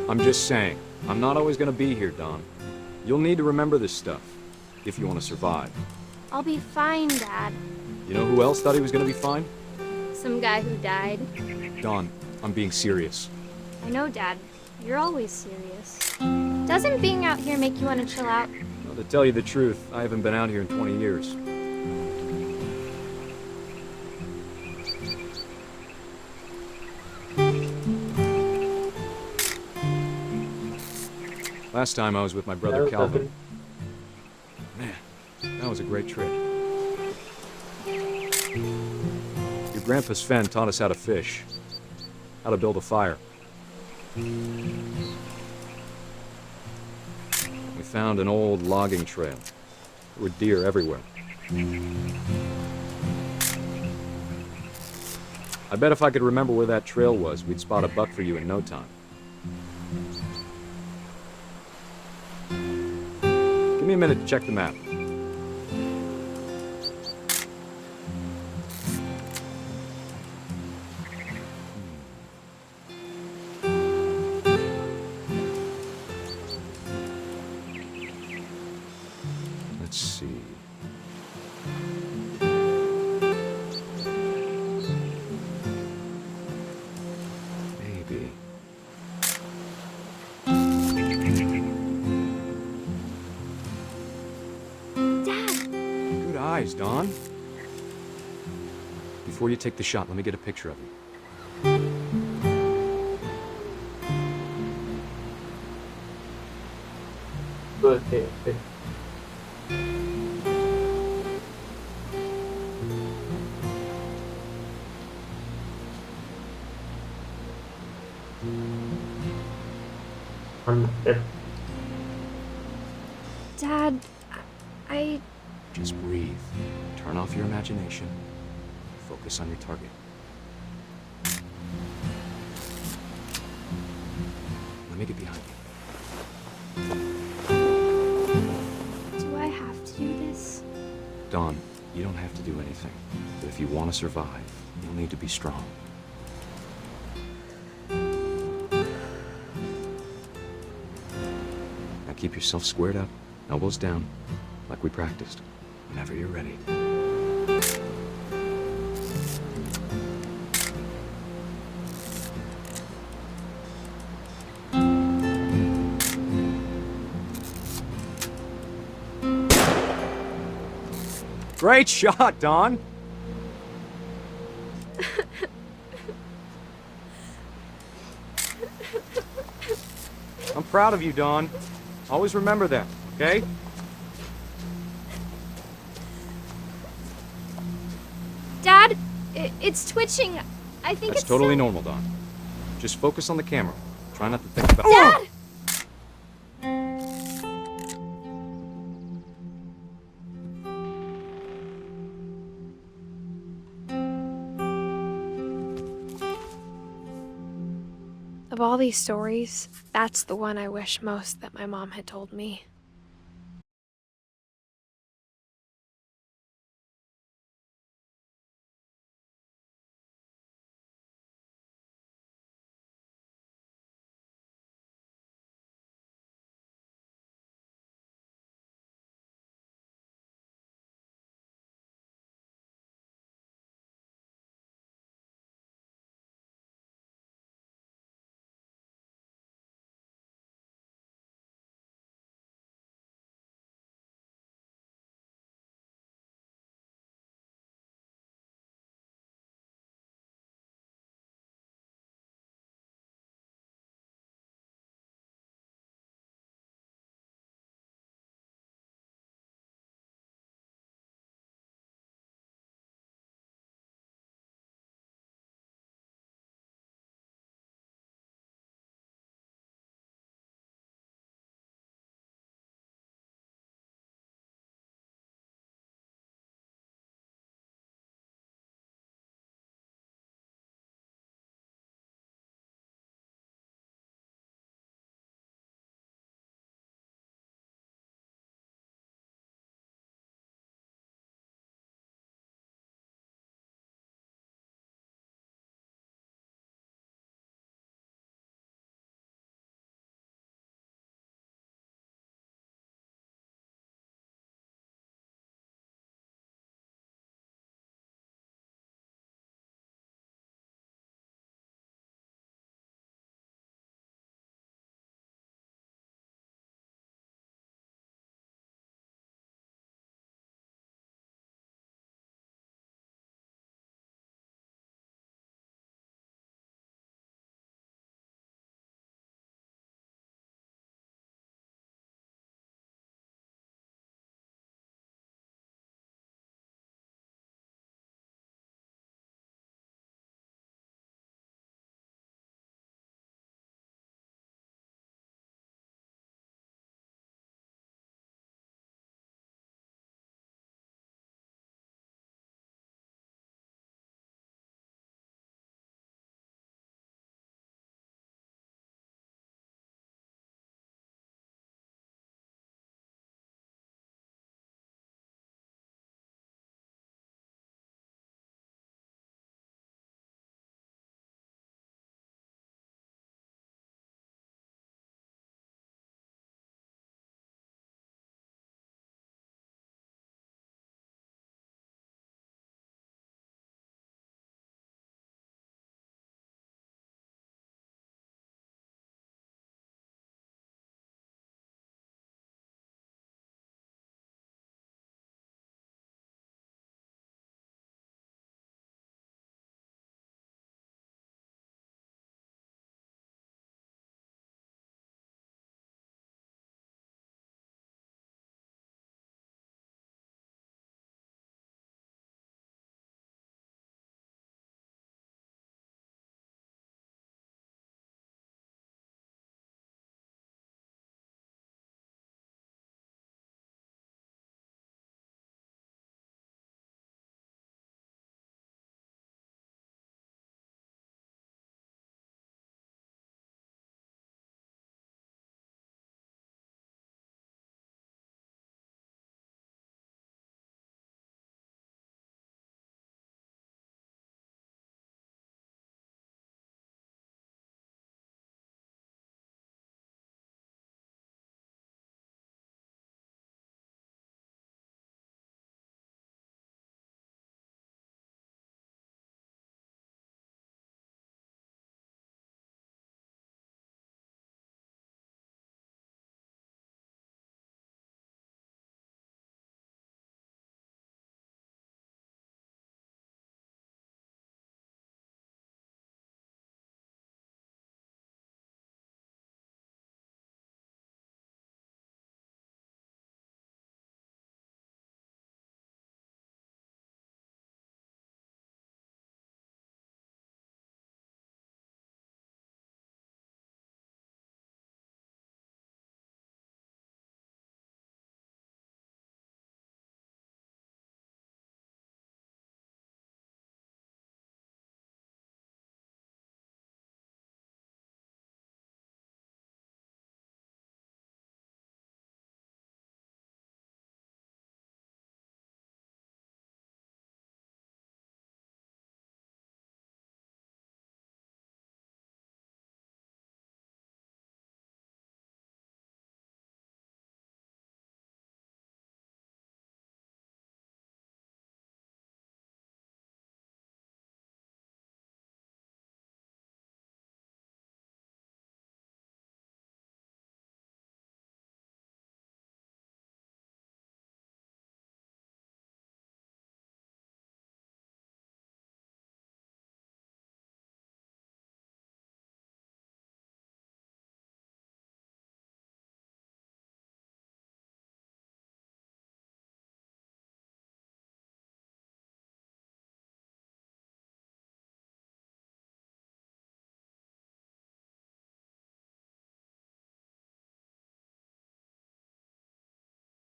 I'm just saying, I'm not always gonna be here, Dawn. You'll need to remember this stuff, if you want to survive.
I'll be fine, Dad.
You know who else thought he was gonna be fine?
Some guy who died.
Dawn, I'm being serious.
I know, Dad. You're always serious. Doesn't being out here make you want to chill out?
Well, to tell you the truth, I haven't been out here in 20 years. Last time I was with my brother Calvin. Man, that was a great trip. Your grandpa Sven taught us how to fish, how to build a fire. We found an old logging trail. There were deer everywhere. I bet if I could remember where that trail was, we'd spot a buck for you in no time. Give me a minute to check the map. Let's see. Maybe. Good eyes, Dawn. Before you take the shot, let me get a picture of you.
Good.
Dad, I...
Just breathe. Turn off your imagination. Focus on your target. Let Let me get behind you.
Do I have to do this?
Dawn, you don't have to do anything. But if you want to survive, you'll need to be strong. Now keep yourself squared up, elbows down, like we practiced. Whenever you're ready. Great shot, Dawn! I'm proud of you, Dawn. Always remember that, okay?
Dad, it's twitching. I think
That's
it's
totally
some-
normal, Dawn. Just focus on the camera. Try not to think about—
Dad! Of all these stories, that's the one I wish most that my mom had told me.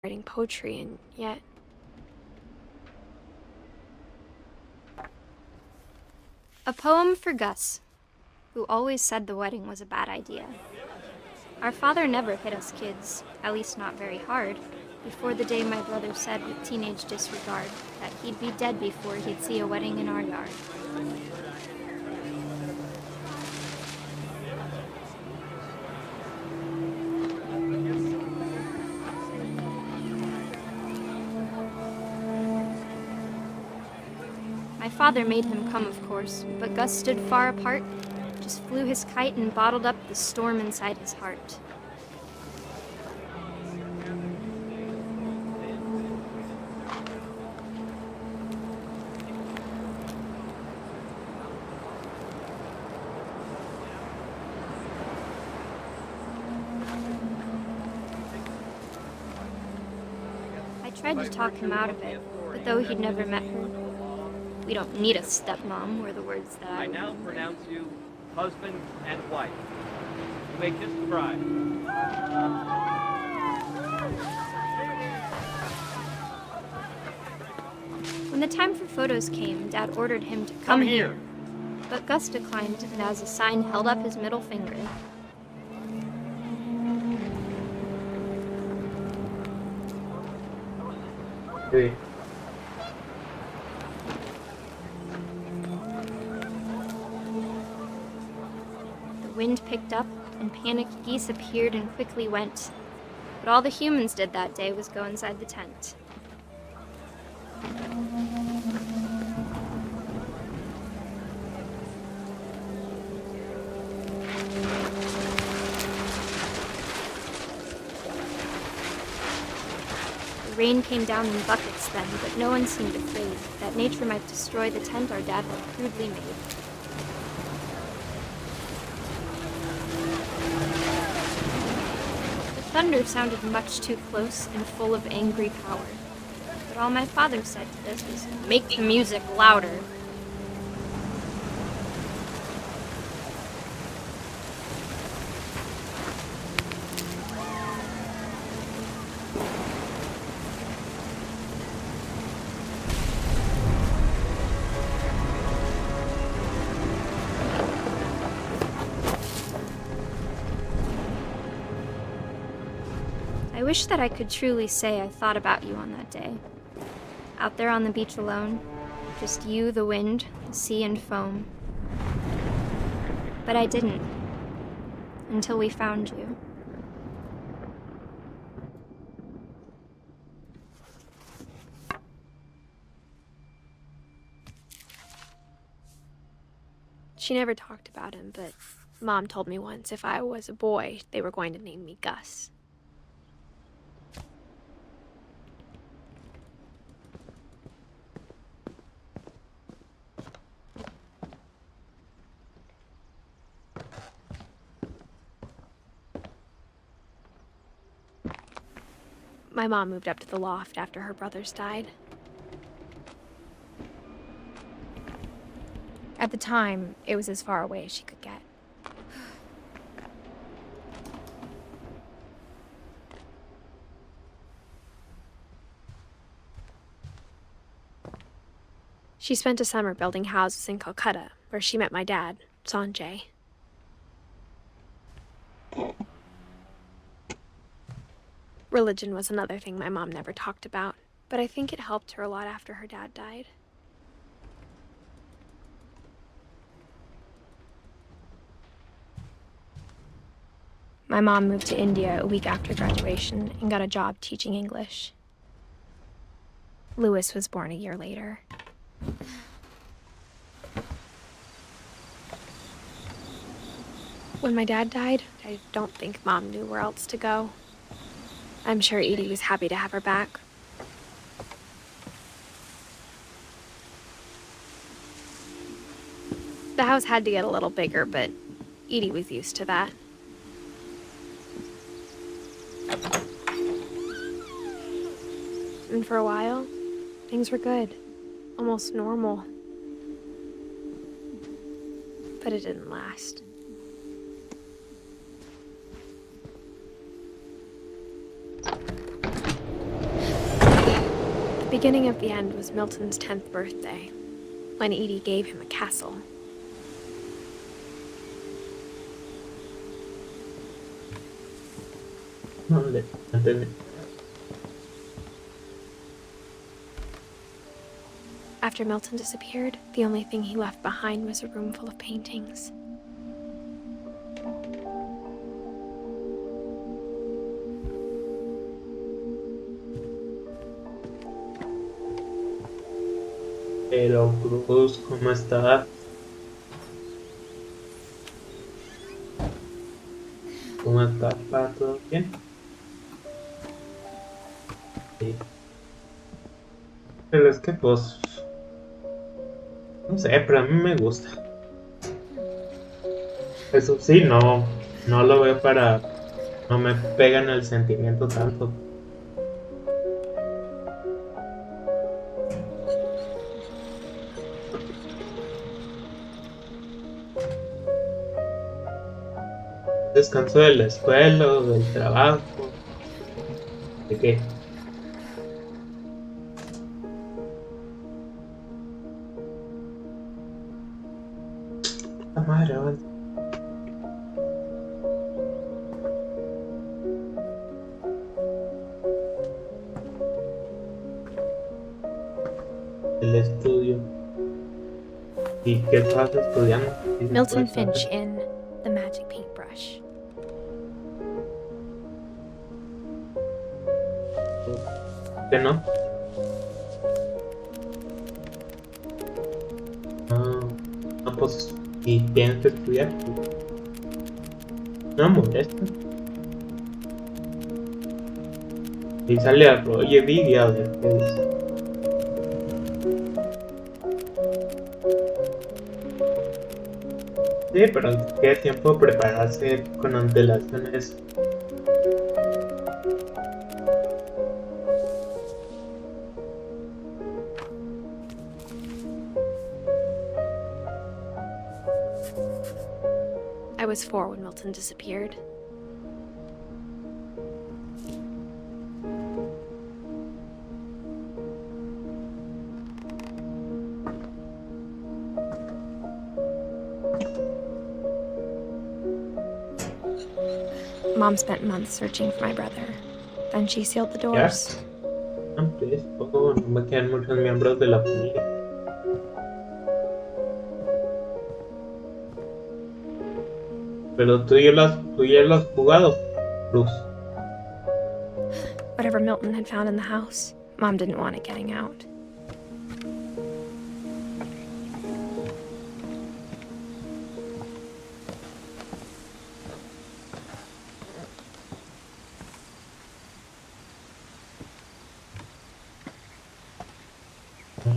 writing poetry, and yet...
A poem for Gus, who always said the wedding was a bad idea. Our father never hit us kids, at least not very hard, before the day my brother said with teenage disregard that he'd be dead before he'd see a wedding in our yard. My father made him come, of course, but Gus stood far apart, just flew his kite and bottled up the storm inside his heart. I tried to talk him out of it, but though he'd never met her, "We don't need a stepmom," were the words that
I now pronounce you husband and wife. You may kiss the bride.
When the time for photos came, Dad ordered him to come here. But Gus declined and as a sign held up his middle finger.
Hey.
The wind picked up, and panicked geese appeared and quickly went. But all the humans did that day was go inside the tent. The rain came down in buckets then, but no one seemed afraid that nature might destroy the tent our dad had crudely made. The thunder sounded much too close and full of angry power. But all my father said to this was, "Make the music louder." I wish that I could truly say I thought about you on that day. Out there on the beach alone, just you, the wind, the sea, and foam. But I didn't, until we found you.
She never talked about him, but Mom told me once if I was a boy, they were going to name me Gus. My mom moved up to the loft after her brothers died. At the time, it was as far away as she could get. She spent a summer building houses in Calcutta, where she met my dad, Sanjay. Religion was another thing my mom never talked about, but I think it helped her a lot after her dad died. My mom moved to India a week after graduation and got a job teaching English. Louis was born a year later. When my dad died, I don't think Mom knew where else to go. I'm sure Edie was happy to have her back. The house had to get a little bigger, but Edie was used to that. And for a while, things were good, almost normal. But it didn't last. beginning of the end was Milton's 10th birthday, when Edie gave him a castle.
No le entendí.
After Milton disappeared, the only thing he left behind was a room full of paintings.
Pero Cruz, ¿cómo está? ¿Cómo está? ¿Va todo bien? Sí. Pero es que pues, no sé, pero a mí me gusta. Eso sí, no lo veo para, no me pega en el sentimiento tanto. Descanso de la escuela o del trabajo. ¿De qué? La madre, avanza. El estudio. ¿Y qué estás estudiando?
Milton Finch in The Magic Paintbrush.
¿Qué no? No, pues, y tienes que estudiar. No me molesta. Y sale a Roger Vidia después. Sí, pero ¿qué tiempo prepararse con antelación eso?
I was 4 when Milton disappeared. Mom spent months searching for my brother. Then she sealed the doors.
Antes, poco, no me quedan muchos miembros de la familia. Pero tú ya lo has jugado, Cruz.
Whatever Milton had found in the house, Mom didn't want it getting out.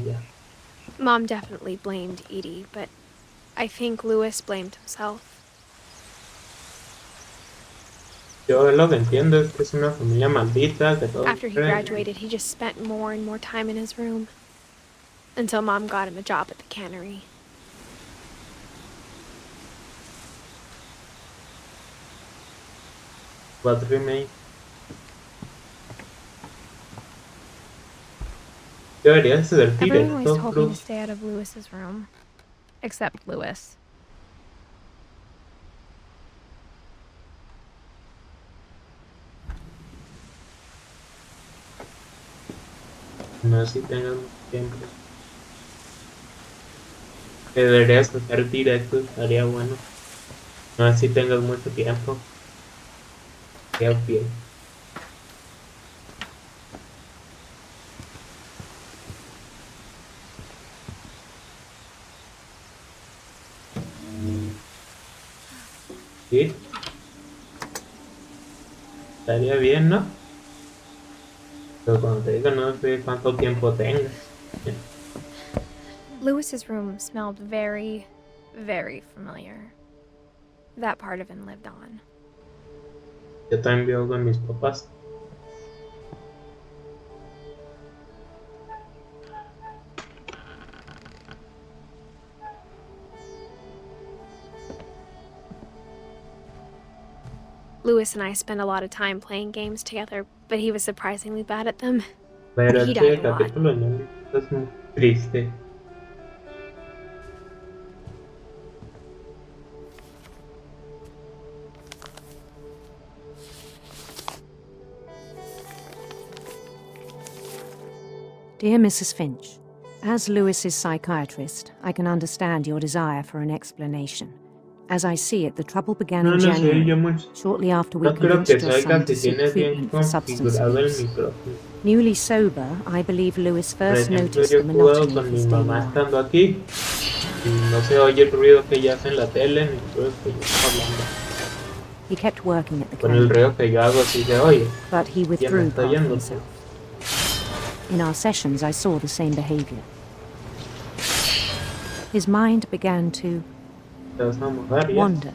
Yeah.
Mom definitely blamed Edie, but I think Lewis blamed himself.
Yo lo que entiendo es que es una familia maldita, que todos
After he
creen.
graduated, he just spent more and more time in his room. Until Mom got him a job at the cannery.
What remain? Deberías ser
Everyone was
directo,
hoping to
Cruz.
stay out of Lewis's room. Except Lewis.
No sé si tengas mucho tiempo. Que deberías ser directo, estaría bueno. No sé si tengas mucho tiempo. Qué bien. Sí. Estaría bien, ¿no? Pero cuando te digo no sé cuánto tiempo tengas.
Lewis's room smelled very, very familiar. That part of him lived on.
Yo también vivo con mis papás.
Lewis and I spent a lot of time playing games together, but he was surprisingly bad at them.
Pero
He
este
died a lot.
capítulo no es muy triste.
Dear Mrs. Finch, as Lewis's psychiatrist, I can understand your desire for an explanation. As I see it, the trouble began in January, shortly after we
No creo
convinced
que
your son
salga
to
si
seek
tiene bien
treatment for substance
configurado el
abuse.
micrófono.
Newly sober, I believe Lewis
Por
first
ejemplo,
noticed
yo
the
he jugado
monotony of
con mi
his daily
mamá
life.
estando aquí y no se oye el ruido que ella hace en la tele ni el ruido que yo estoy hablando.
He kept working at the
Con el
cannery,
ruido que yo hago sí se oye.
but he
Ya me
withdrew
está
part of
yendo.
himself. In our sessions, I saw the same behavior. His mind began to
Te vas a mojar ya.
wander.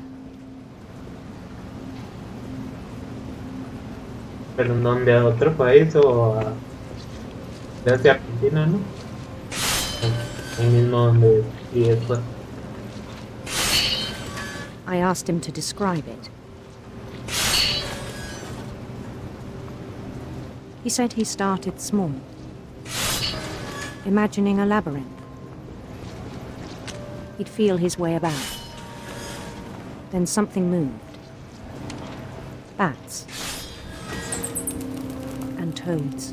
Pero en donde a otro país o a desde Argentina, ¿no? El mismo donde y después.
I asked him to describe it. He said he started small, imagining a labyrinth. He'd feel his way about. Then something moved. Bats. And toads.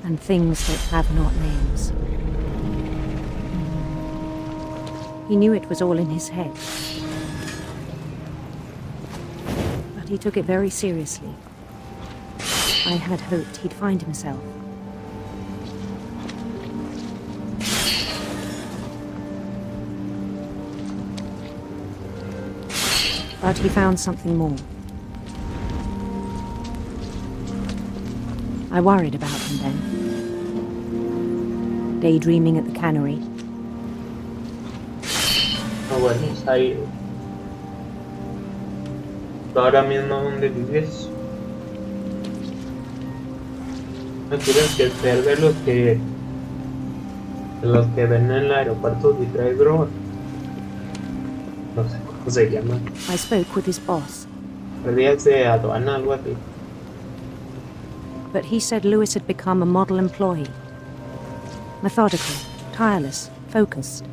And things that have not names. He knew it was all in his head. But he took it very seriously. I had hoped he'd find himself. But he found something more. I worried about him then. Daydreaming at the cannery.
A Buenos Aires. Ahora mismo donde vives. No quieres que ser de los que ven en el aeropuerto y trae drogas. No sé cómo se llama.
I spoke with his boss,
Días de aduana, algo así.
but he said Lewis had become a model employee. Methodical, tireless, focused.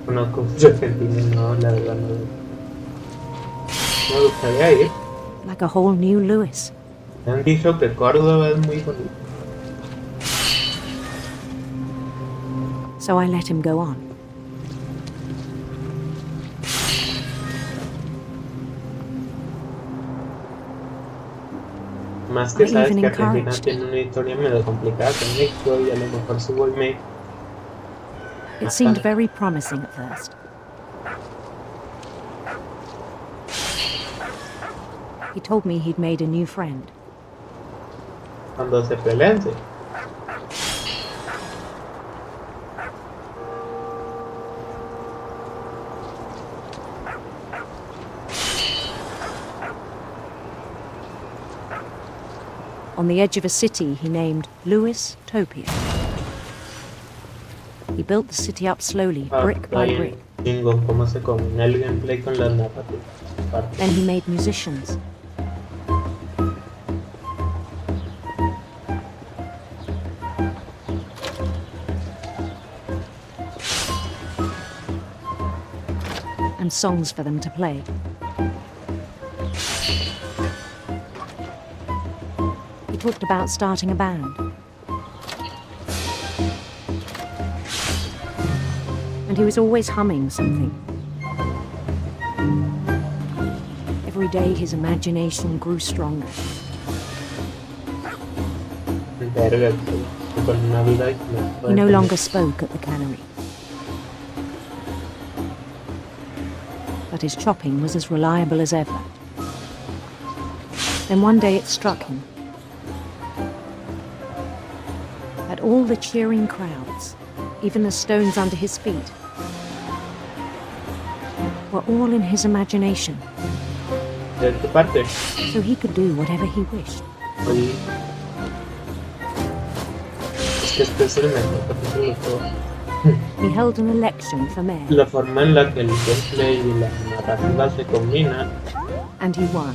Conozco muchos argentinos, no, la verdad no. Me gustaría ir.
Like a whole new Lewis.
Me han dicho que Córdoba es muy bonito.
So I let him go on.
Más que
I
sabes
even
que Argentina
encouraged
tiene una historia medio complicada con México y a lo mejor subo el México.
It seemed very promising at first. He told me he'd made a new friend.
Cuando se peleen, sí.
On the edge of a city he named Lewis Topia. He built the city up slowly, brick by brick.
Chingo, cómo se combina el gameplay con las narrativas.
Then he made musicians. And songs for them to play. He talked about starting a band. And he was always humming something. Every day his imagination grew stronger.
Verga, con una vida.
He no longer spoke at the cannery. But his chopping was as reliable as ever. Then one day it struck him that all the cheering crowds, even the stones under his feet, were all in his imagination.
De tu parte.
So he could do whatever he wished.
Oye. Es que este es el mejor capítulo de todo.
He held an election for mayor.
La forma en la que el gameplay y la narrativa se combinan.
And he won.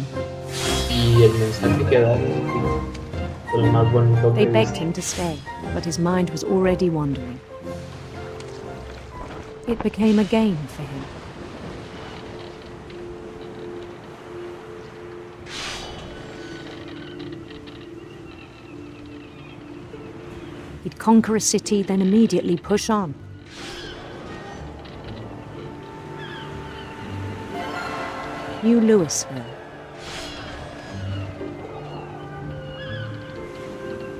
Y el mensaje que da es lo más bonito que
They begged him to stay, but his mind was already wandering. It became a game for him. He'd conquer a city, then immediately push on. New Louisville.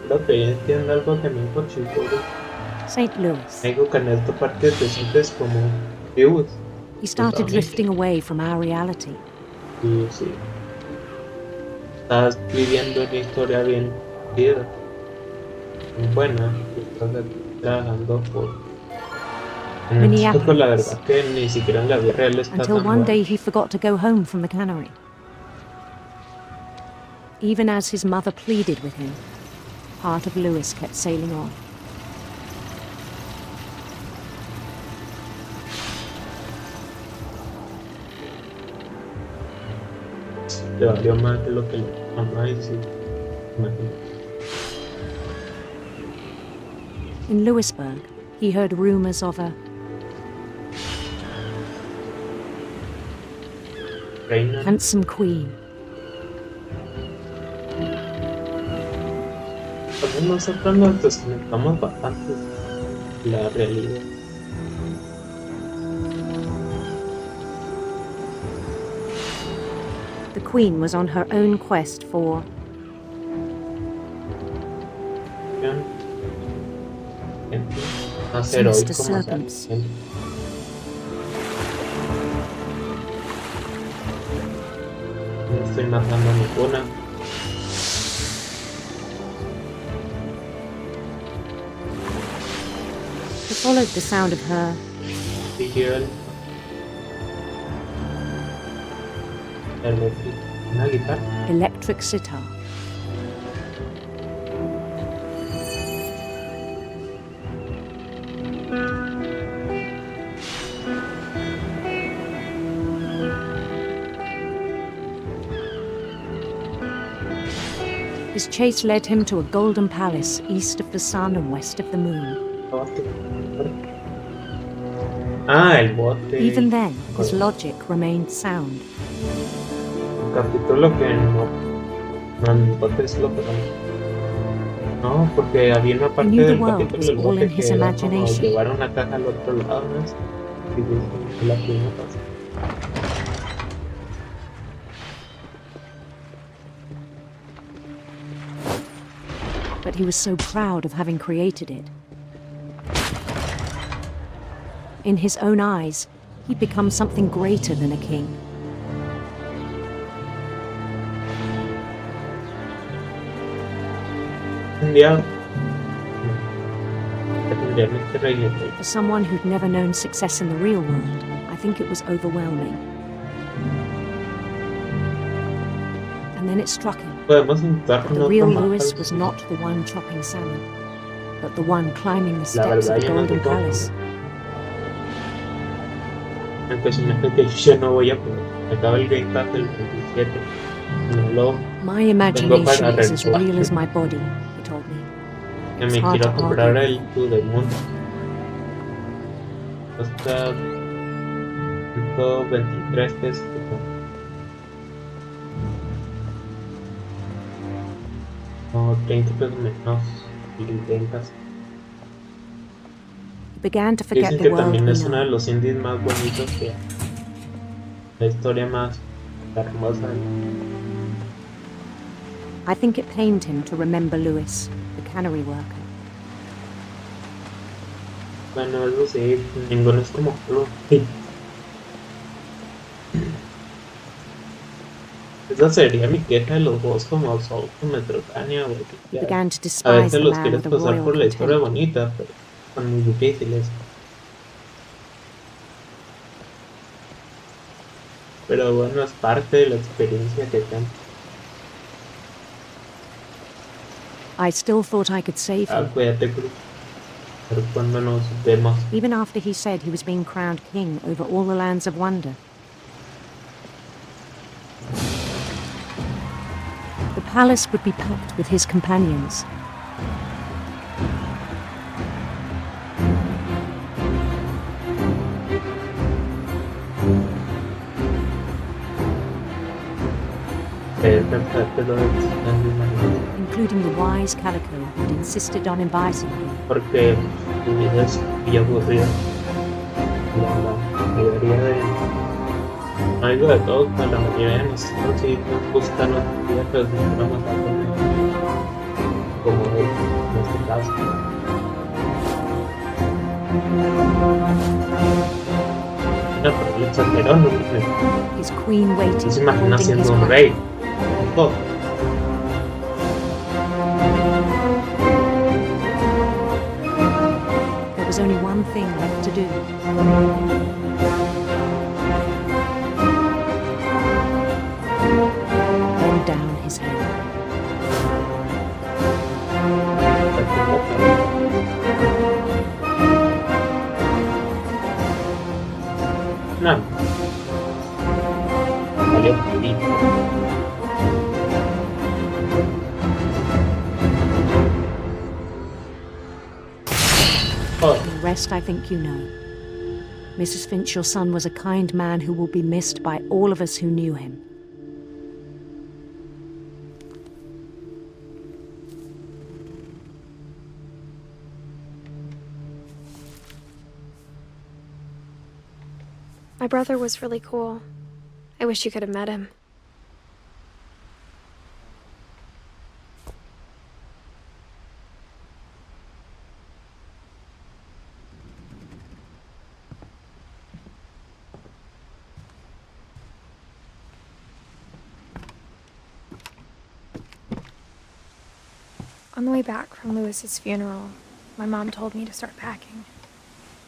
Creo que entiendo algo que me dijo Chikuru.
St. Louis.
Digo que en esta parte te sientes como Dios.
He started drifting away from our reality.
Sí, sí. Estás viviendo una historia bien chida, muy buena. Estás trabajando por... En esto, la verdad que ni siquiera en la vida real está
Until
tan
one
bueno.
day he forgot to go home from the cannery. Even as his mother pleaded with him, part of Lewis kept sailing on.
Le valió más de lo que le mamá y sí, imagino.
In Louisburg, he heard rumors of a
Reina.
handsome queen.
También nosotros nos desconectamos bastante de la realidad.
The queen was on her own quest for sinister serpents.
No estoy matando ninguna.
He followed the sound of her
una guitarra.
Electric sitar. His chase led him to a golden palace east of the sun and west of the moon.
Ah, el bote.
Even then, his logic remained sound.
Capítulo que no el bote es lo que no, porque había una parte del capítulo del bote que era como llevar una caja al otro lado, ¿no? Y la primera cosa.
But he was so proud of having created it. In his own eyes, he'd become something greater than a king. For someone who'd never known success in the real world, I think it was overwhelming. And then it struck him. That the real Lewis was not the one chopping salmon, but the one climbing the steps of the Golden Palace. My imagination is as real as my body, he told me.
Que me quiero comprar el To The Moon. Cuesta 123 pesos. No, 30 pesos menos y ventas.
He began to forget
Dicen
the
que
world
también
we
es uno de
know.
los indies más bonitos que hay. La historia más hermosa.
I think it pained him to remember Lewis, the cannery worker.
Bueno, eso sí, ninguno es como Luffy. Esa sería mi queja de los juegos como Soul, Metroidvania, güey.
He began to
A
despise
veces
the
los
man
quieres
with a
pasar
royal
por la historia
contempt.
bonita, pero son muy difíciles. Pero bueno, es parte de la experiencia que tengo.
I still thought I could save him.
Cuídate, Cruz. cuando nos vemos.
Even after he said he was being crowned king over all the lands of wonder. The palace would be packed with his companions. Including the wise Calico who had insisted on inviting him.
Porque su vida es muy aburrida. La mayoría de... No digo de todos, pero la mayoría de nosotros sí nos gusta nuestra vida, pero disfrutamos algo como él, en este caso. No, pero el solterón no
His queen waited,
se imagina
holding
siendo
his
un
breath.
rey. Ojo.
There was only one thing left to do. Bend down his head.
No. Salió poquito.
The rest I think you know. Mrs. Finch, your son was a kind man who will be missed by all of us who knew him.
My brother was really cool. I wish you could have met him. On the way back from Lewis's funeral, my mom told me to start packing.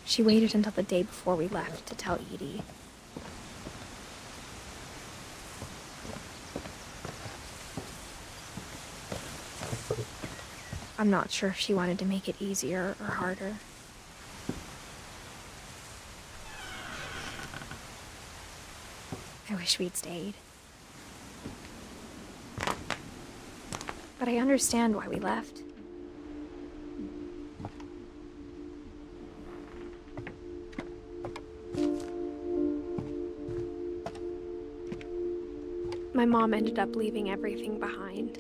She waited until the day before we left to tell Edie. I'm not sure if she wanted to make it easier or harder. I wish we'd stayed. But I understand why we left. My mom ended up leaving everything behind.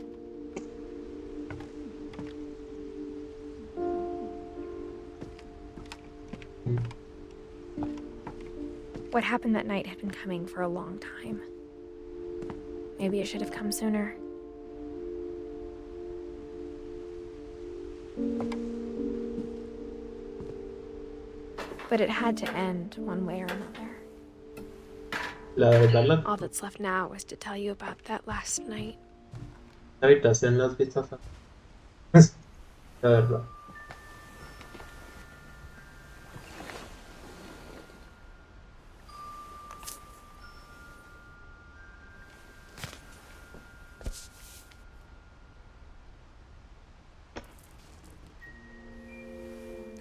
What happened that night had been coming for a long time. Maybe it should have come sooner. But it had to end one way or another. All that's left now is to tell you about that last night.
La habitación las vistas. La verdad.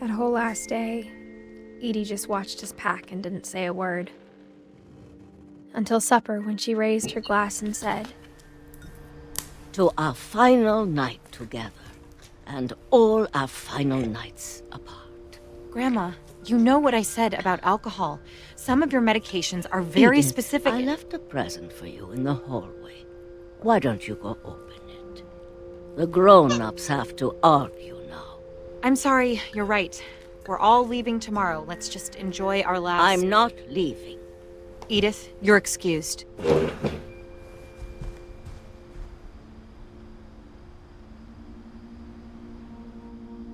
That whole last day, Edie just watched us pack and didn't say a word. Until supper, when she raised her glass and said,
"To our final night together, and all our final nights apart."
Grandma, you know what I said about alcohol. Some of your medications are very
Edith,
specific.
I left a present for you in the hallway. Why don't you go open it? The grown-ups have to argue now.
I'm sorry, you're right. We're all leaving tomorrow. Let's just enjoy our last...
I'm not leaving.
Edith, you're excused.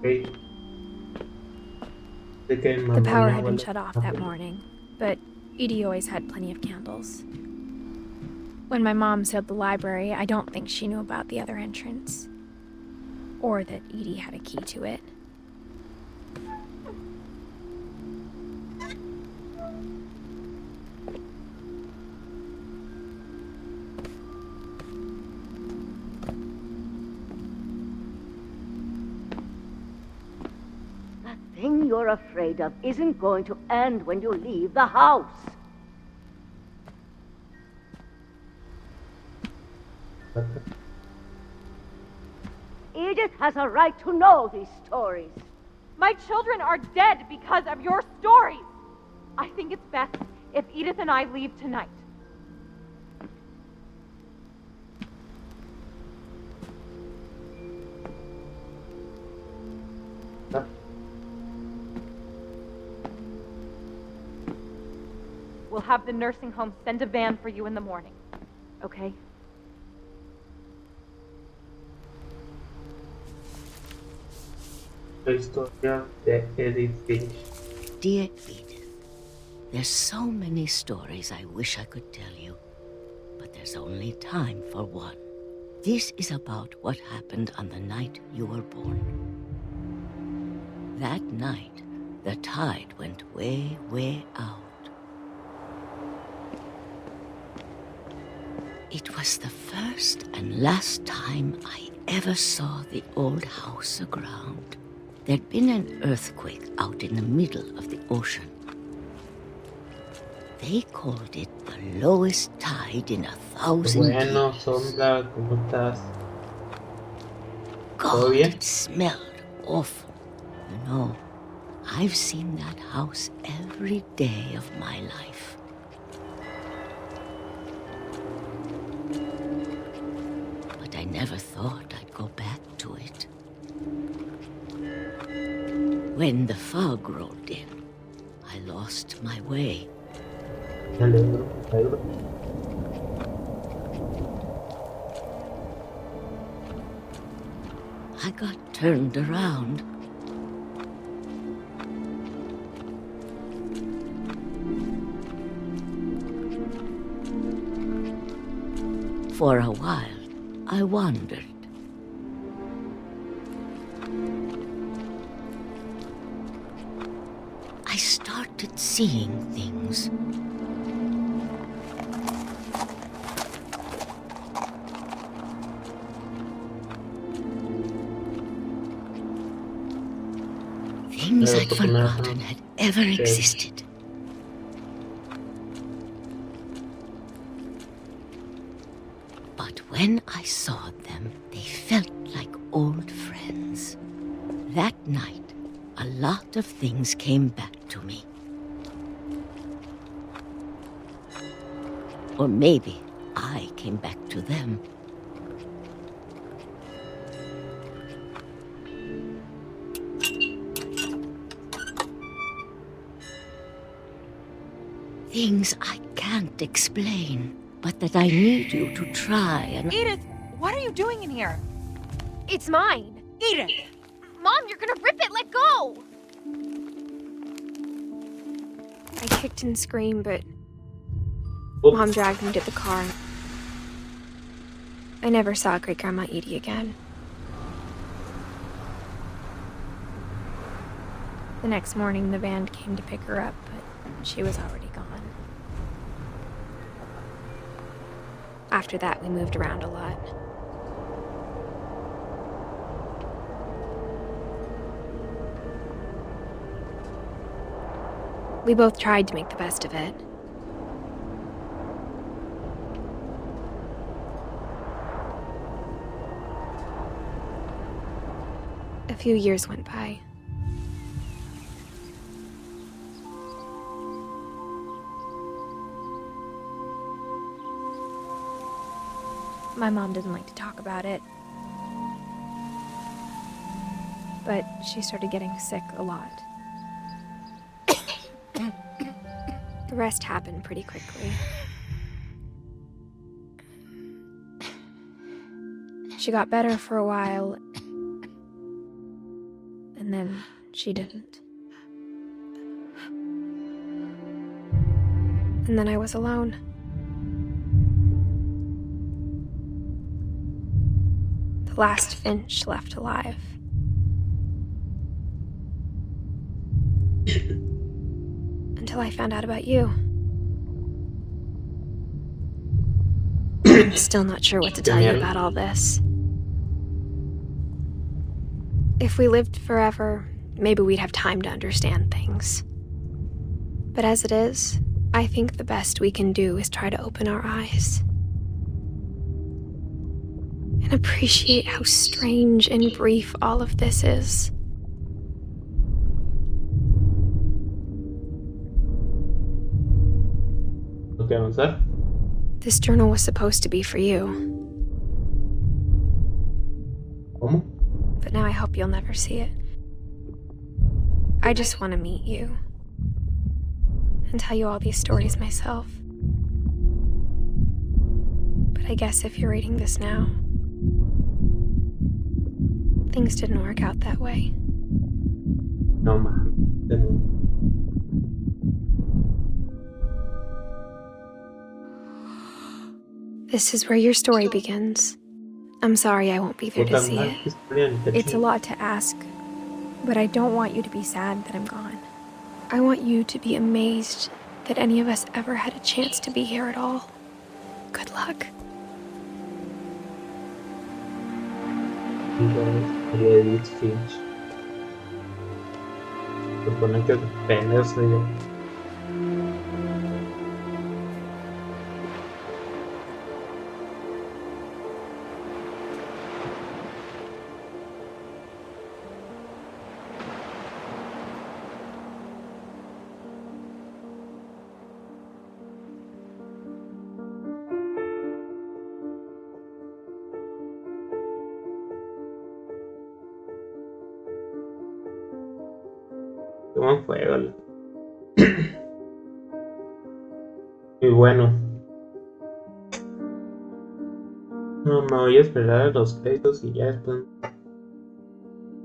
Okay.
The power had been shut off that morning, but Edie always had plenty of candles. When my mom sealed the library, I don't think she knew about the other entrance. Or that Edie had a key to it.
you're afraid of isn't going to end when you leave the house. Edith has a right to know these stories.
My children are dead because of your stories. I think it's best if Edith and I leave tonight. We'll have the nursing home send a van for you in the morning, okay?
La historia de Edith Finch.
Dear Edith, there's so many stories I wish I could tell you, but there's only time for one. This is about what happened on the night you were born. That night, the tide went way, way out. It was the first and last time I ever saw the old house aground. There'd been an earthquake out in the middle of the ocean. They called it the lowest tide in 1,000 years.
Bueno, Sombra, ¿cómo estás?
God, it smelled awful. You know, I've seen that house every day of my life. But I never thought I'd go back to it. When the fog rolled in, I lost my way. I got turned around. For a while, I wandered. I started seeing things. Things I'd forgotten had ever existed. But when I saw them, they felt like old friends. That night, a lot of things came back to me. Or maybe I came back to them. Things I can't explain, but that I need you to try and...
Edith, what are you doing in here?
It's mine.
Edith!
Mom, you're gonna rip it! Let go! I kicked and screamed, but Mom dragged me to the car. I never saw Great-Grandma Edie again. The next morning, the van came to pick her up, but she was already gone. After that, we moved around a lot. We both tried to make the best of it. A few years went by. My mom didn't like to talk about it, but she started getting sick a lot. The rest happened pretty quickly. She got better for a while, and then she didn't. And then I was alone. The last Finch left alive. Until I found out about you. I'm still not sure what to tell you about all this. If we lived forever, maybe we'd have time to understand things. But as it is, I think the best we can do is try to open our eyes. And appreciate how strange and brief all of this is.
Okay, avanzar.
This journal was supposed to be for you.
¿Cómo?
But now I hope you'll never see it. I just want to meet you. And tell you all these stories myself. But I guess if you're reading this now, things didn't work out that way.
No mames.
This is where your story begins. I'm sorry I won't be there to see it. It's a lot to ask, but I don't want you to be sad that I'm gone. I want you to be amazed that any of us ever had a chance to be here at all. Good luck.
Edith Finch. Supone que pena soy yo. Qué buen juego. Muy bueno. No, me voy a esperar a los créditos y ya después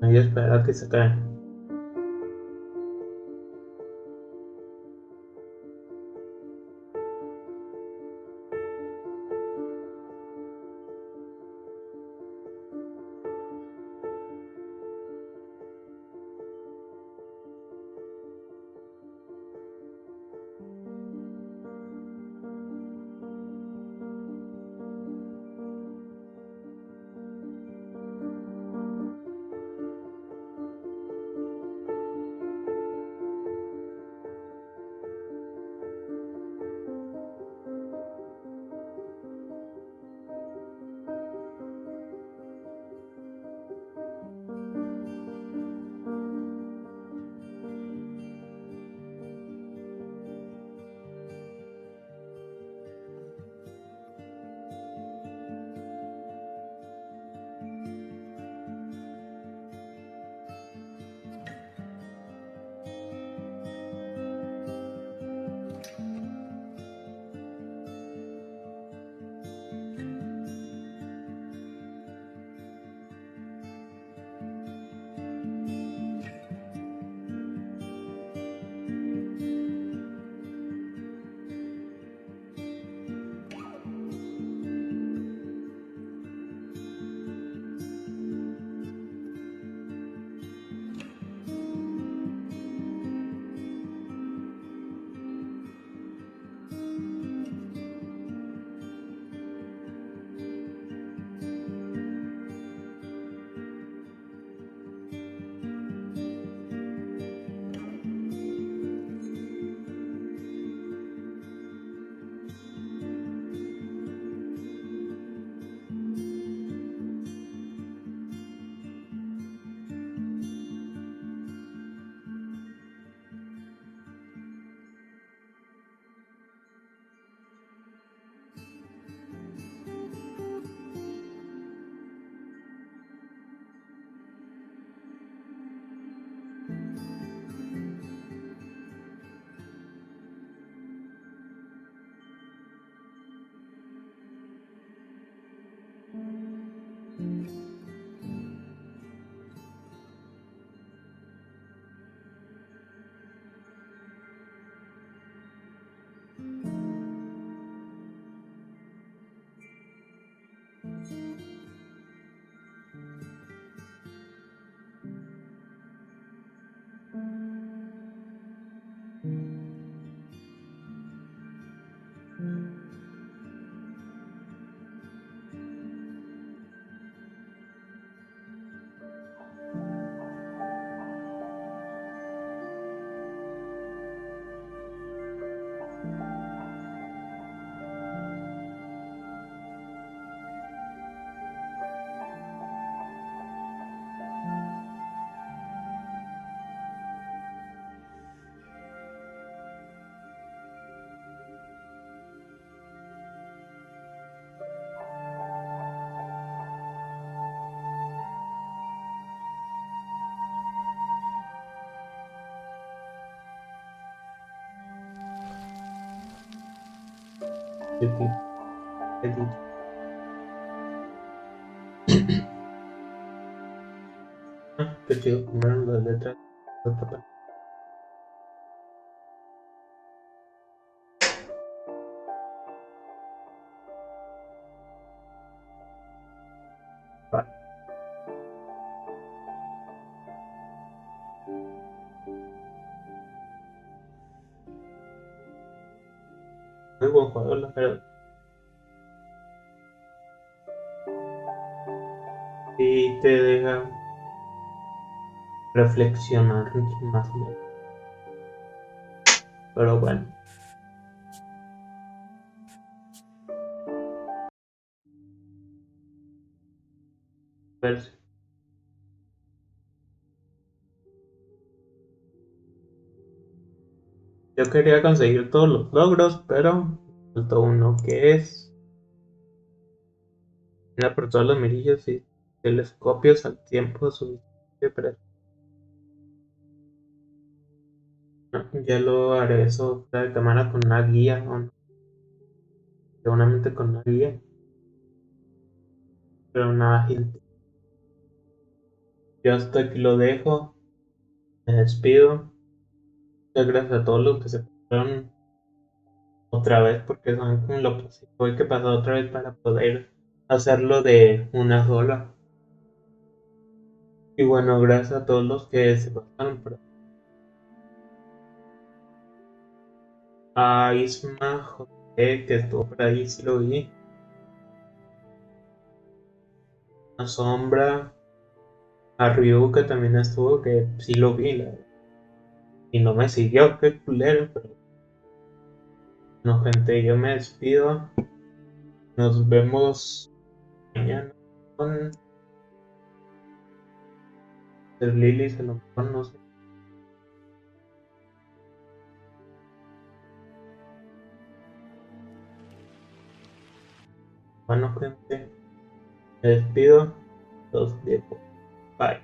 me voy a esperar a que se acaben. Edith. Qué chido, cambiaron las letras de otra parte. Vale. Muy buen juego, la verdad. Y te deja reflexionar más o menos. Pero bueno. Pues, yo quería conseguir todos los logros, pero faltó uno que es una por todos los mirillos y telescopios al tiempo suficiente para... Ya lo haré eso fuera de cámara con una guía, o no, seguramente con una guía, pero nada ágil. Yo hasta aquí lo dejo, me despido. Muchas gracias a todos los que se pasaron otra vez, porque saben como lo tuve que pasar otra vez para poder hacerlo de una sola. Y bueno, gracias a todos los que se pasaron por a Isma José, que estuvo por ahí, sí lo vi. A Sombra, a Ryu, que también estuvo, que sí lo vi, la verdad. Y no me siguió, qué culero, pero no, gente, yo me despido. Nos vemos mañana con el Lily, se lo mejor no sé. Bueno, gente, me despido. Los dejo. Bye.